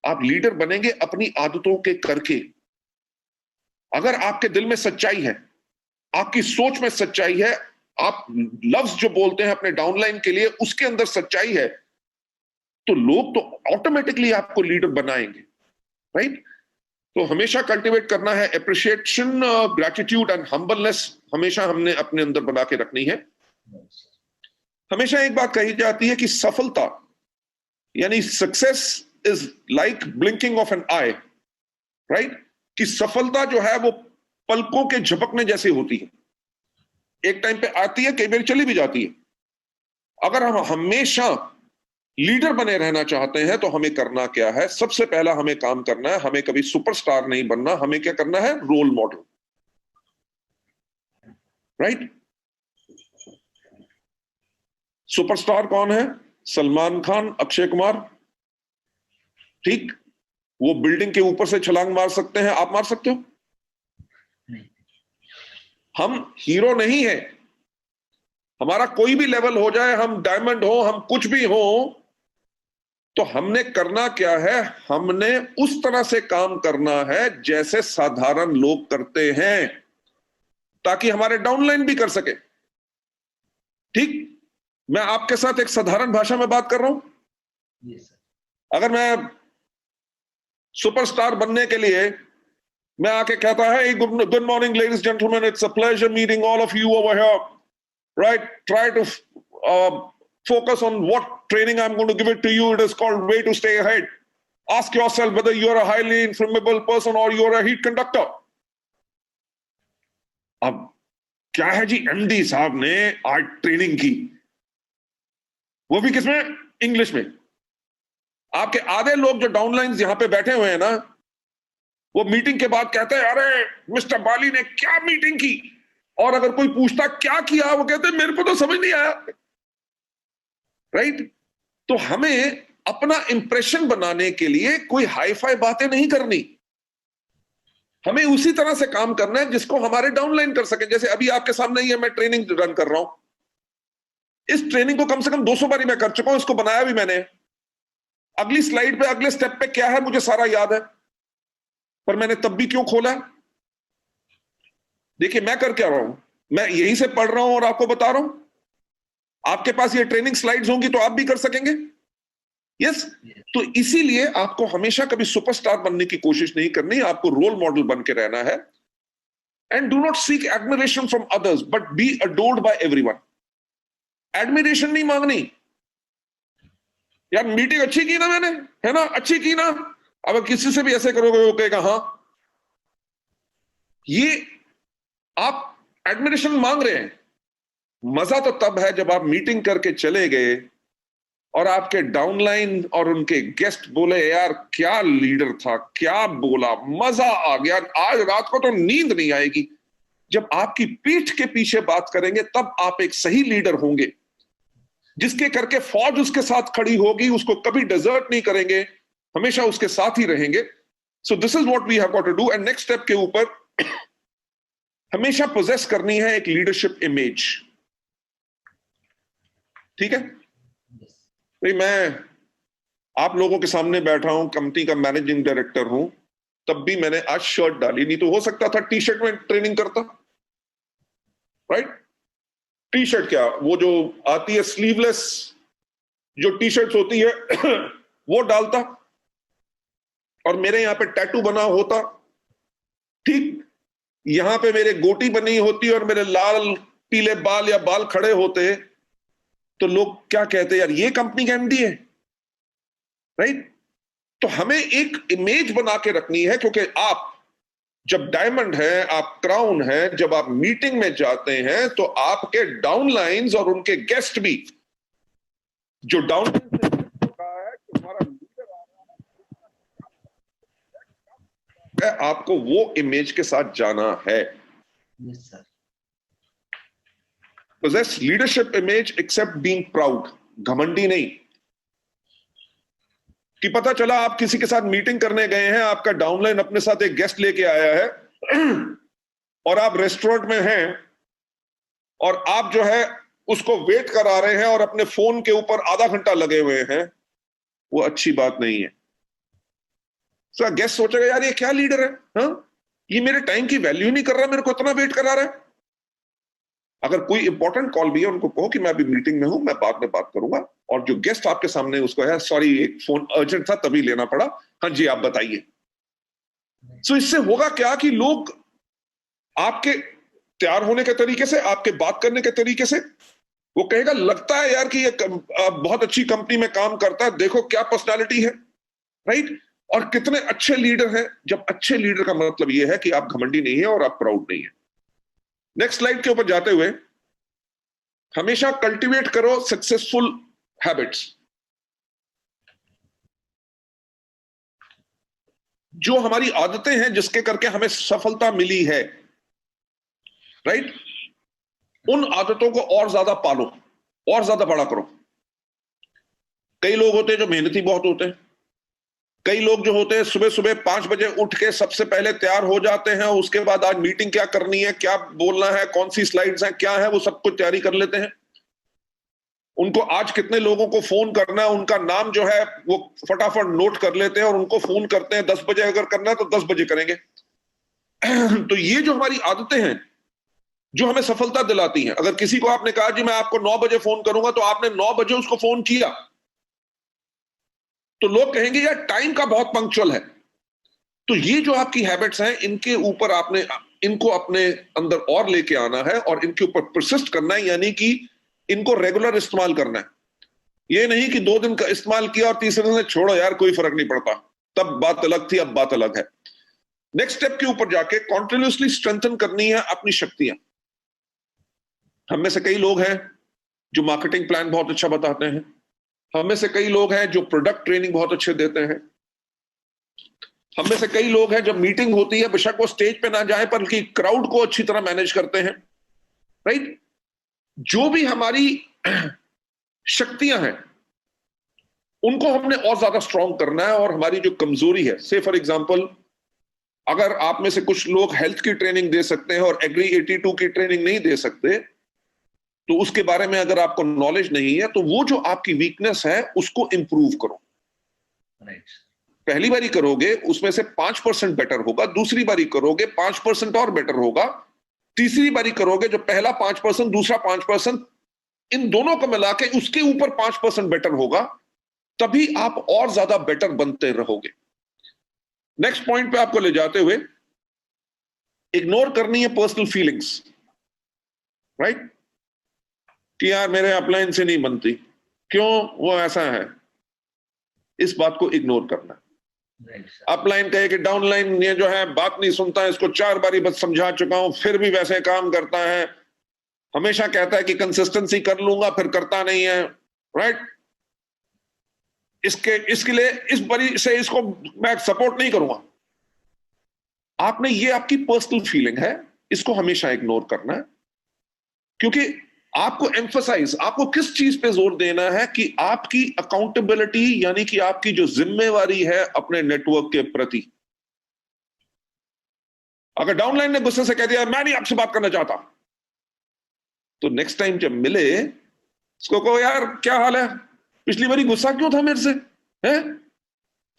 आप लीडर बनेंगे अपनी आदतों के करके। अगर आपके दिल में सच्चाई है, आपकी सोच में सच्चाई है, आप लफ्ज जो बोलते हैं अपने डाउनलाइन के लिए उसके अंदर सच्चाई है, तो लोग तो ऑटोमेटिकली आपको लीडर बनाएंगे। राइट? तो हमेशा कल्टीवेट करना है एप्रिशिएशन, ग्रैटिट्यूड एंड हम्बलनेस, हमेशा हमने अपने अंदर बना के रखनी है। हमेशा एक बात कही जाती है कि सफलता यानी success is like blinking of an eye. Right? कि सफलता जो है वो पलकों के झपकने जैसी होती है, एक टाइम पे आती है, कई बार चली भी जाती है। अगर हम हमेशा लीडर बने रहना चाहते हैं तो हमें करना क्या है? सबसे पहला हमें काम करना है, हमें कभी सुपरस्टार नहीं बनना, हमें क्या करना है? Role model. राइट? सुपरस्टार कौन है? सलमान खान, अक्षय कुमार। ठीक? वो बिल्डिंग के ऊपर से छलांग मार सकते हैं, आप मार सकते हो? नहीं। हम हीरो नहीं है, हमारा कोई भी लेवल हो जाए, हम डायमंड हो, हम कुछ भी हो, तो हमने करना क्या है? हमने उस तरह से काम करना है जैसे साधारण लोग करते हैं, ताकि हमारे डाउनलाइन भी कर सके। ठीक? मैं आपके साथ एक साधारण भाषा में बात कर रहा हूं। Yes, sir. अगर मैं सुपरस्टार बनने के लिए मैं आके कहता है good morning ladies gentleman, it's a pleasure meeting all of you over here, right? Try to focus on what training I'm going to give it to you. It is called way to stay ahead. Ask yourself whether you're a highly inflammable person or you're a heat conductor. अब क्या है जी, एमडी साहब ने आज ट्रेनिंग की, वो भी किसमें? इंग्लिश में। आपके आधे लोग जो डाउनलाइंस यहां पे बैठे हुए हैं ना, वो मीटिंग के बाद कहते हैं अरे मिस्टर बाली ने क्या मीटिंग की, और अगर कोई पूछता क्या किया, वो कहते हैं मेरे को तो समझ नहीं आया। राइट? तो हमें अपना इंप्रेशन बनाने के लिए कोई हाई फाई बातें नहीं करनी, हमें उसी तरह से काम करना है जिसको हमारे डाउनलाइन कर सके। जैसे अभी आपके सामने ही है, मैं ट्रेनिंग रन कर रहा हूं, इस ट्रेनिंग को कम से कम 200 बारी मैं कर चुका हूं, इसको बनाया भी मैंने। अगली स्लाइड पे, अगले स्टेप पे क्या है मुझे सारा याद है, पर मैंने तब भी क्यों खोला? देखिए मैं कर क्या रहा हूं, मैं यहीं से पढ़ रहा हूं और आपको बता रहा हूं। आपके पास ये ट्रेनिंग स्लाइड्स होंगी तो आप भी कर सकेंगे। यस। तो इसीलिए आपको हमेशा कभी सुपरस्टार बनने की कोशिश नहीं करनी, आपको रोल मॉडल बन के रहना है। And do not seek admiration from others but be adored by everyone. Admiration नहीं मांगनी, यार मीटिंग अच्छी की ना मैंने, है ना, अच्छी की ना, अब किसी से भी ऐसे करोगे वो कहेगा हाँ। ये आप एडमिरेशन मांग रहे हैं। मजा तो तब है जब आप मीटिंग करके चले गए और आपके डाउनलाइन और उनके गेस्ट बोले यार क्या लीडर था, क्या बोला, मजा आ गया, आज रात को तो नींद नहीं आएगी। जब आपकी पीठ के पीछे बात करेंगे तब आप एक सही लीडर होंगे, जिसके करके फौज उसके साथ खड़ी होगी, उसको कभी डिजर्ट नहीं करेंगे, हमेशा उसके साथ ही रहेंगे। So this is what we have got to do. And next step के ऊपर हमेशा पोजेस करनी है एक लीडरशिप इमेज। ठीक है भाई, मैं आप लोगों के सामने बैठा हूं, कंपनी का मैनेजिंग डायरेक्टर हूं, तब भी मैंने आज शर्ट डाली, नहीं तो हो सकता था टी शर्ट में ट्रेनिंग करता, राइट। टी शर्ट क्या, वो जो आती है स्लीवलेस जो टी शर्ट होती है वो डालता, और मेरे यहां पे टैटू बना होता, ठीक, यहां पे मेरे गोटी बनी होती और मेरे लाल पीले बाल या बाल खड़े होते, तो लोग क्या कहते, यार ये कंपनी का एमडी है, राइट। तो हमें एक इमेज बना के रखनी है, क्योंकि आप जब डायमंड है, आप क्राउन है, जब आप मीटिंग में जाते हैं तो आपके डाउनलाइंस और उनके गेस्ट भी, जो डाउनलाइन से कहा है कि हमारा लीडर आ रहा है, आपको वो इमेज के साथ जाना है। Yes sir. possess leadership image except being proud, घमंडी नहीं। कि पता चला आप किसी के साथ मीटिंग करने गए हैं, आपका डाउनलाइन अपने साथ एक गेस्ट लेके आया है और आप रेस्टोरेंट में हैं और आप जो है उसको वेट करा रहे हैं और अपने फोन के ऊपर आधा घंटा लगे हुए हैं, वो अच्छी बात नहीं है। सो गेस्ट सोचेगा यार ये क्या लीडर है, हाँ, ये मेरे टाइम की वैल्यू नहीं कर रहा, मेरे को इतना वेट करा रहा है। अगर कोई इंपॉर्टेंट कॉल भी है, उनको कहो कि मैं अभी मीटिंग में हूं, मैं बाद में बात करूंगा, और जो गेस्ट आपके सामने उसको है, सॉरी एक फोन अर्जेंट था तभी लेना पड़ा, हाँ जी आप बताइए। सो इससे होगा क्या कि लोग आपके तैयार होने के तरीके से, आपके बात करने के तरीके से, वो कहेगा लगता है यार कि ये बहुत अच्छी कंपनी में काम करता है, देखो क्या पर्सनालिटी है, राइट। और कितने अच्छे लीडर हैं। जब अच्छे लीडर का मतलब यह है कि आप घमंडी नहीं है और आप प्राउड नहीं है। नेक्स्ट स्लाइड के ऊपर जाते हुए, हमेशा कल्टीवेट करो सक्सेसफुल हैबिट्स। जो हमारी आदतें हैं जिसके करके हमें सफलता मिली है, राइट, उन आदतों को और ज्यादा पालो, और ज्यादा बड़ा करो। कई लोग होते हैं जो मेहनती बहुत होते हैं, कई लोग जो होते हैं सुबह सुबह 5 बजे उठ के सबसे पहले तैयार हो जाते हैं, उसके बाद आज मीटिंग क्या करनी है, क्या बोलना है, कौन सी स्लाइड्स हैं, क्या है, वो सब कुछ तैयारी कर लेते हैं। उनको आज कितने लोगों को फोन करना है, उनका नाम जो है वो फटाफट नोट कर लेते हैं और उनको फोन करते हैं। 10 बजे अगर करना है तो 10 बजे करेंगे। तो ये जो हमारी आदतें हैं जो हमें सफलता दिलाती हैं। अगर किसी को आपने कहा जी मैं आपको 9 बजे फोन करूंगा, तो आपने 9 बजे उसको फोन किया, तो लोग कहेंगे यार टाइम का बहुत पंक्चुअल है। तो ये जो आपकी हैबिट्स हैं, इनके ऊपर आपने इनको अपने अंदर और लेके आना है और इनके ऊपर परसिस्ट करना है, यानी कि इनको रेगुलर इस्तेमाल करना है। ये नहीं कि 2 दिन का इस्तेमाल किया और तीसरे दिन से छोड़ो यार कोई फर्क नहीं पड़ता, तब बात अलग थी, अब बात अलग है। नेक्स्ट स्टेप के ऊपर जाके कॉन्टिन्यूसली स्ट्रेंथन करनी है अपनी शक्तियां। हम में से कई लोग हैं जो मार्केटिंग प्लान बहुत अच्छा बताते हैं, हम में से कई लोग हैं जो प्रोडक्ट ट्रेनिंग बहुत अच्छे देते हैं, हम में से कई लोग हैं जब मीटिंग होती है बेशक वो स्टेज पे ना जाए बल्कि क्राउड को अच्छी तरह मैनेज करते हैं, राइट। जो भी हमारी शक्तियां हैं उनको हमने और ज्यादा स्ट्रांग करना है, और हमारी जो कमजोरी है, से फॉर एग्जांपल अगर आप में से कुछ लोग हेल्थ की ट्रेनिंग दे सकते हैं और एग्री 82 की ट्रेनिंग नहीं दे सकते, तो उसके बारे में अगर आपको नॉलेज नहीं है तो वो जो आपकी वीकनेस है उसको इंप्रूव करो। राइट। पहली बारी करोगे उसमें से 5% बेटर होगा, दूसरी बारी करोगे 5% और बेटर होगा, तीसरी बारी करोगे जो पहला 5% दूसरा 5%, इन दोनों को मिला के उसके ऊपर 5% बेटर होगा, तभी आप और ज्यादा बेटर बनते रहोगे। नेक्स्ट पॉइंट पे आपको ले जाते हुए, इग्नोर करनी है पर्सनल फीलिंग्स, राइट? कि यार मेरे अपलाइन से नहीं बनती, क्यों, वो ऐसा है, इस बात को इग्नोर करना। अपलाइन कहे कि डाउनलाइन ये जो है बात नहीं सुनता है, इसको 4 बारी बस समझा चुका हूं फिर भी वैसे काम करता है, हमेशा कहता है कि कंसिस्टेंसी कर लूंगा फिर करता नहीं है, राइट? इसके लिए इस बारी से इसको मैं सपोर्ट नहीं करूंगा। आपने, ये आपकी पर्सनल फीलिंग है, इसको हमेशा इग्नोर करना है, क्योंकि आपको एम्फसाइज, आपको किस चीज पे जोर देना है कि आपकी अकाउंटेबिलिटी, यानी कि आपकी जो जिम्मेवारी है अपने नेटवर्क के प्रति। अगर डाउनलाइन ने गुस्से से कह दिया मैं नहीं आपसे बात करना चाहता, तो नेक्स्ट टाइम जब मिले उसको कहो यार क्या हाल है, पिछली बारी गुस्सा क्यों था मेरे से, हैं?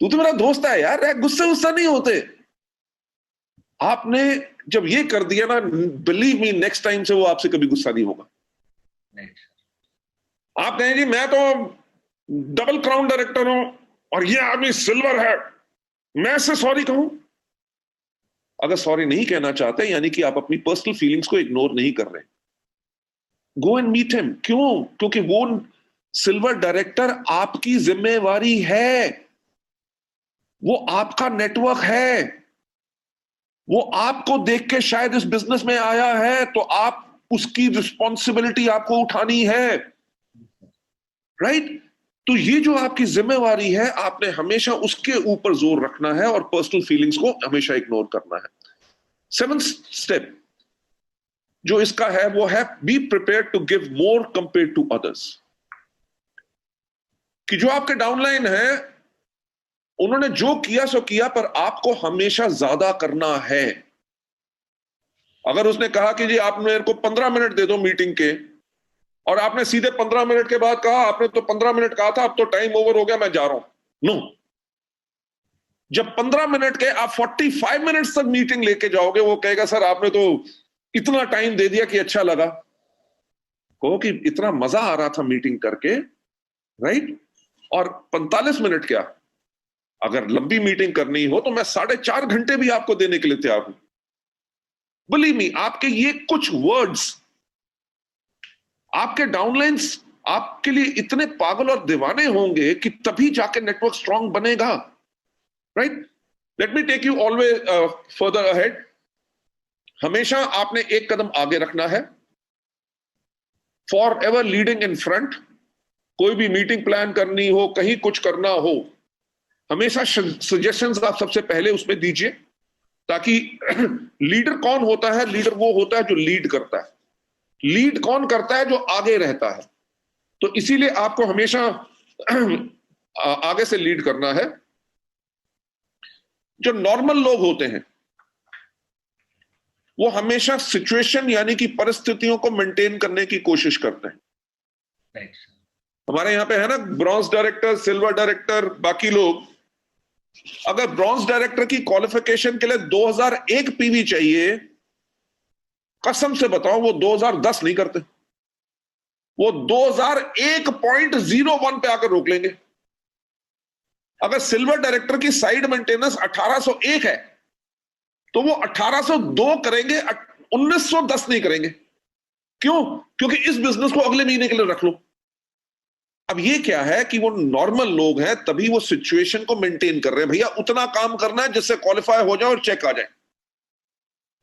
तू तो मेरा दोस्त है यार, गुस्सा नहीं होते। आपने जब ये कर दिया ना, बिलीव मी, नेक्स्ट टाइम से वो आपसे कभी गुस्सा नहीं होगा। आप कहें जी मैं तो डबल क्राउन डायरेक्टर हूं और ये आदमी सिल्वर है, मैं इससे सॉरी कहूं? अगर सॉरी नहीं कहना चाहते, यानी कि आप अपनी पर्सनल फीलिंग्स को इग्नोर नहीं कर रहे। Go and meet him. क्यों? क्योंकि वो सिल्वर डायरेक्टर आपकी जिम्मेवारी है, वो आपका नेटवर्क है, वो आपको देख के शायद इस बिजनेस में आया है, तो आप उसकी रिस्पॉन्सिबिलिटी आपको उठानी है, राइट? तो ये जो आपकी जिम्मेवारी है, आपने हमेशा उसके ऊपर जोर रखना है और पर्सनल फीलिंग्स को हमेशा इग्नोर करना है। 7th स्टेप जो इसका है वो है be prepared to give more compare to others. कि जो आपके डाउनलाइन है उन्होंने जो किया सो किया, पर आपको हमेशा ज्यादा करना है। अगर उसने कहा कि जी आप मेरे को 15 मिनट दे दो मीटिंग के, और आपने सीधे 15 मिनट के बाद कहा आपने तो 15 मिनट कहा था, अब तो टाइम ओवर हो गया, मैं जा रहा हूं, नो। जब 15 मिनट के आप 45 मिनट्स तक मीटिंग लेके जाओगे, वो कहेगा सर आपने तो इतना टाइम दे दिया कि अच्छा लगा। कहो कि इतना मजा आ रहा था मीटिंग करके, राइट? और 45 मिनट क्या, अगर लंबी मीटिंग करनी हो तो मैं 4.5 घंटे भी आपको देने के लिए तैयार हूं। बिलीव मी, आपके ये कुछ वर्ड्स, आपके डाउनलाइंस आपके लिए इतने पागल और दीवाने होंगे कि तभी जाके नेटवर्क स्ट्रांग बनेगा, right? Let me take you always further ahead. हमेशा आपने एक कदम आगे रखना है, for ever leading in front. कोई भी मीटिंग प्लान करनी हो, कहीं कुछ करना हो, हमेशा सजेशंस आप सबसे पहले उसमें दीजिए, ताकि लीडर कौन होता है? लीडर वो होता है जो लीड करता है। लीड कौन करता है? जो आगे रहता है। तो इसीलिए आपको हमेशा आगे से लीड करना है। जो नॉर्मल लोग होते हैं वो हमेशा सिचुएशन, यानी कि परिस्थितियों को मेंटेन करने की कोशिश करते हैं। हमारे यहां पे है ना ब्रॉन्ज डायरेक्टर, सिल्वर डायरेक्टर, बाकी लोग। अगर ब्रॉन्ज डायरेक्टर की क्वालिफिकेशन के लिए 2001 पीवी चाहिए, कसम से बताओ वो 2010 नहीं करते, वो 2001.01 पे आकर रोक लेंगे। अगर सिल्वर डायरेक्टर की साइड मेंटेनेंस 1801 है तो वो 1802 करेंगे, 1910 नहीं करेंगे। क्यों? क्योंकि इस बिजनेस को अगले महीने के लिए रख लो। अब ये क्या है कि वो नॉर्मल लोग हैं, तभी वो सिचुएशन को मेंटेन कर रहे हैं। भैया उतना काम करना है जिससे क्वालिफाई हो जाए और चेक आ जाए,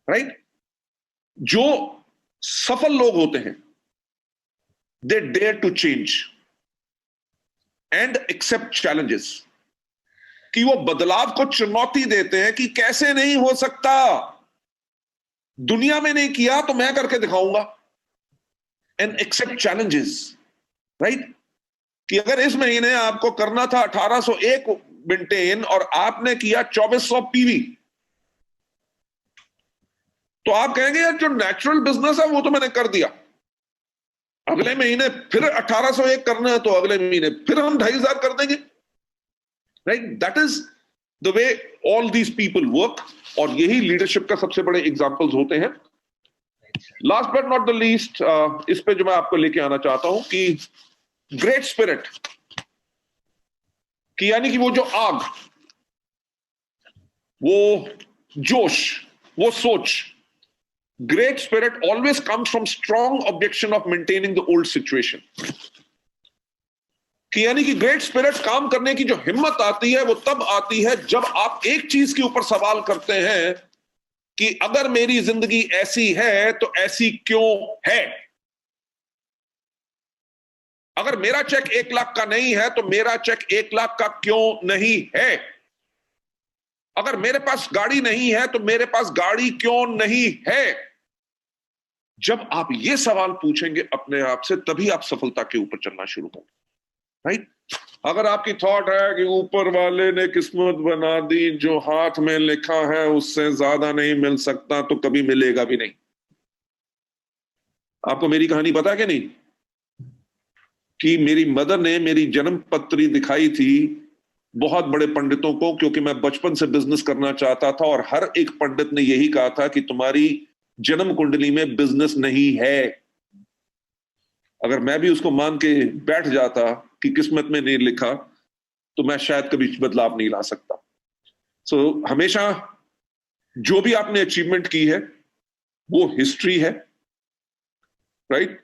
राइट? जो सफल लोग होते हैं, they dare to change and accept challenges. कि वो बदलाव को चुनौती देते हैं कि कैसे नहीं हो सकता, दुनिया में नहीं किया तो मैं करके दिखाऊंगा। And accept challenges, right? कि अगर इस महीने आपको करना था 1801 मेंटेन और आपने किया 2400 पीवी, तो आप कहेंगे यार जो नेचुरल बिजनेस है वो तो मैंने कर दिया, अगले महीने फिर 1801 करना है तो अगले महीने फिर हम 2500 कर देंगे, right? That is the way all these people work, और यही लीडरशिप का सबसे बड़े एग्जांपल्स होते हैं। Last but not the least, इस पे जो मैं आपको लेके आना चाहता हूं कि ग्रेट स्पिरिट। कि यानी कि वो जो आग, वो जोश, वो सोच, great spirit always comes from strong objection of maintaining the old situation. कि यानी कि ग्रेट स्पिरिट काम करने की जो हिम्मत आती है वो तब आती है जब आप एक चीज के ऊपर सवाल करते हैं कि अगर मेरी जिंदगी ऐसी है तो ऐसी क्यों है। अगर मेरा चेक 1 लाख का नहीं है तो मेरा चेक 1 लाख का क्यों नहीं है। अगर मेरे पास गाड़ी नहीं है तो मेरे पास गाड़ी क्यों नहीं है। जब आप ये सवाल पूछेंगे अपने आप से तभी आप सफलता के ऊपर चलना शुरू होंगे, राइट। अगर आपकी थॉट है कि ऊपर वाले ने किस्मत बना दी, जो हाथ में लिखा है उससे ज्यादा नहीं मिल सकता, तो कभी मिलेगा भी नहीं। आपको मेरी कहानी पता है कि नहीं, कि मेरी मदर ने मेरी जन्म पत्री दिखाई थी बहुत बड़े पंडितों को, क्योंकि मैं बचपन से बिजनेस करना चाहता था और हर एक पंडित ने यही कहा था कि तुम्हारी जन्म कुंडली में बिजनेस नहीं है। अगर मैं भी उसको मान के बैठ जाता कि किस्मत में नहीं लिखा, तो मैं शायद कभी बदलाव नहीं ला सकता। सो हमेशा जो भी आपने अचीवमेंट की है वो हिस्ट्री है, right.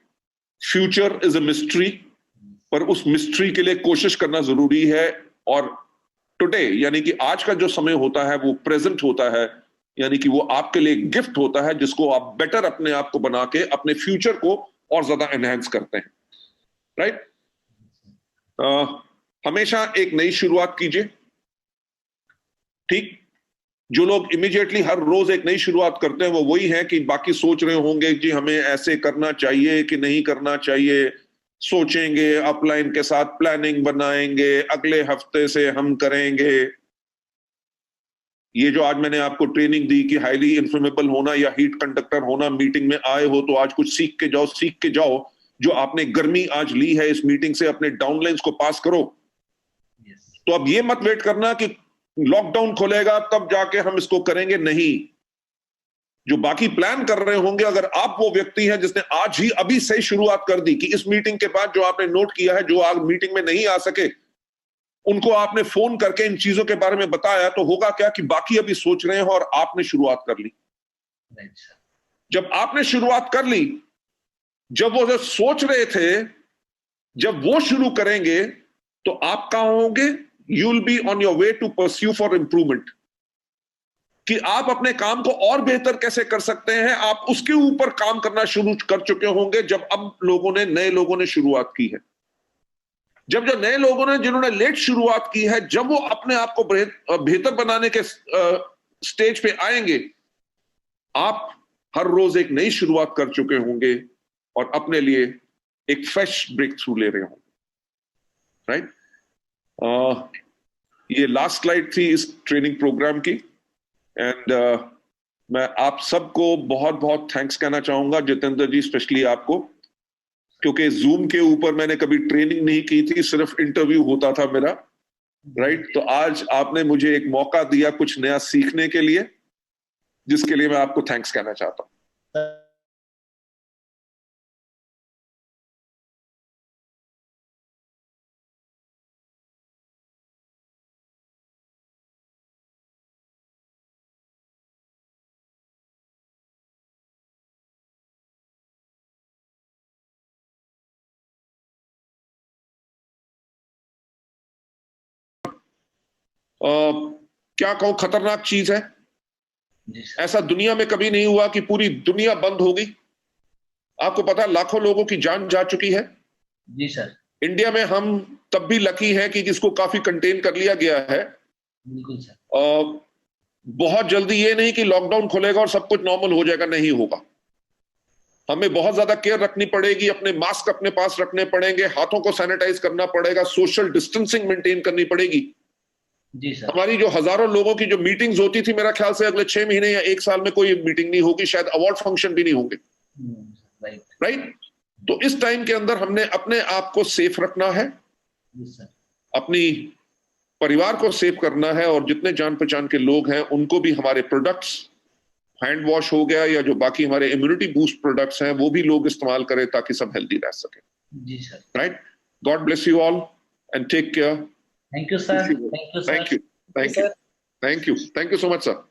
Future is a mystery, पर उस मिस्ट्री के लिए कोशिश करना जरूरी है। और टुडे यानी कि आज का जो समय होता है वो प्रेजेंट होता है, यानी कि वो आपके लिए गिफ्ट होता है जिसको आप बेटर अपने आप को बना के अपने फ्यूचर को और ज्यादा एनहांस करते हैं, राइट। हमेशा एक नई शुरुआत कीजिए, ठीक। जो लोग इमीडिएटली हर रोज एक नई शुरुआत करते हैं वो वही है कि बाकी सोच रहे होंगे जी हमें ऐसे करना चाहिए कि नहीं करना चाहिए, सोचेंगे, अपलाइन के साथ प्लानिंग बनाएंगे, अगले हफ्ते से हम करेंगे। ये जो आज मैंने आपको ट्रेनिंग दी कि हाईली इन्फ्लेमेबल होना या हीट कंडक्टर होना, मीटिंग में आए हो तो आज कुछ सीख के जाओ। जो आपने गर्मी आज ली है इस मीटिंग से, अपने डाउनलाइंस को पास करो। तो अब ये मत वेट करना कि लॉकडाउन खोलेगा तब जाके हम इसको करेंगे, नहीं। जो बाकी प्लान कर रहे होंगे, अगर आप वो व्यक्ति हैं जिसने आज ही अभी से शुरुआत कर दी कि इस मीटिंग के बाद जो आपने नोट किया है, जो आज मीटिंग में नहीं आ सके उनको आपने फोन करके इन चीजों के बारे में बताया, तो होगा क्या कि बाकी अभी सोच रहे हैं और आपने शुरुआत कर ली। जब आपने शुरुआत कर ली, जब वो जो सोच रहे थे जब वो शुरू करेंगे तो आप कहां होंगे? You will be on your way to pursue for improvement, कि आप अपने काम को और बेहतर कैसे कर सकते हैं, आप उसके ऊपर काम करना शुरू कर चुके होंगे। जब अब नए लोगों ने शुरुआत की है, जब जो नए लोगों ने जिन्होंने लेट शुरुआत की है, जब वो अपने आप को बेहतर बनाने के स्टेज पे आएंगे, आप हर रोज एक नई शुरुआत कर चुके होंगे और अपने लिए एक फ्रेश ब्रेक थ्रू ले रहे होंगे, राइट। ये लास्ट स्लाइड थी इस ट्रेनिंग प्रोग्राम की, एंड मैं आप सबको बहुत बहुत थैंक्स कहना चाहूंगा, जितेंद्र जी स्पेशली आपको, क्योंकि जूम के ऊपर मैंने कभी ट्रेनिंग नहीं की थी, सिर्फ इंटरव्यू होता था मेरा, राइट। तो आज आपने मुझे एक मौका दिया कुछ नया सीखने के लिए, जिसके लिए मैं आपको थैंक्स कहना चाहता हूं। क्या कहूं, खतरनाक चीज है। ऐसा दुनिया में कभी नहीं हुआ कि पूरी दुनिया बंद हो गई। आपको पता है लाखों लोगों की जान जा चुकी है। जी सर। इंडिया में हम तब भी लकी हैं कि इसको काफी कंटेन कर लिया गया है। बिल्कुल सर। बहुत जल्दी ये नहीं कि लॉकडाउन खुलेगा और सब कुछ नॉर्मल हो जाएगा, नहीं होगा। हमें बहुत ज्यादा केयर रखनी पड़ेगी, अपने मास्क अपने पास रखने पड़ेंगे, हाथों को सैनिटाइज करना पड़ेगा, सोशल डिस्टेंसिंग मेंटेन करनी पड़ेगी। जी सर। हमारी जो हजारों लोगों की जो मीटिंग्स होती थी, मेरा ख्याल से अगले 6 महीने या 1 साल में कोई मीटिंग नहीं होगी, शायद अवार्ड फंक्शन भी नहीं होंगे, राइट। तो इस टाइम के अंदर हमने अपने आप को सेफ रखना है, अपनी परिवार को सेफ करना है, और जितने जान पहचान के लोग हैं उनको भी हमारे प्रोडक्ट्स, हैंड वॉश हो गया या जो बाकी हमारे इम्यूनिटी बूस्ट प्रोडक्ट्स हैं वो भी लोग इस्तेमाल करें ताकि सब हेल्दी रह सके। जी sir. Right. God bless you all and take care. Thank you sir, thank you sir, thank you, thank you, thank you, thank you so much sir.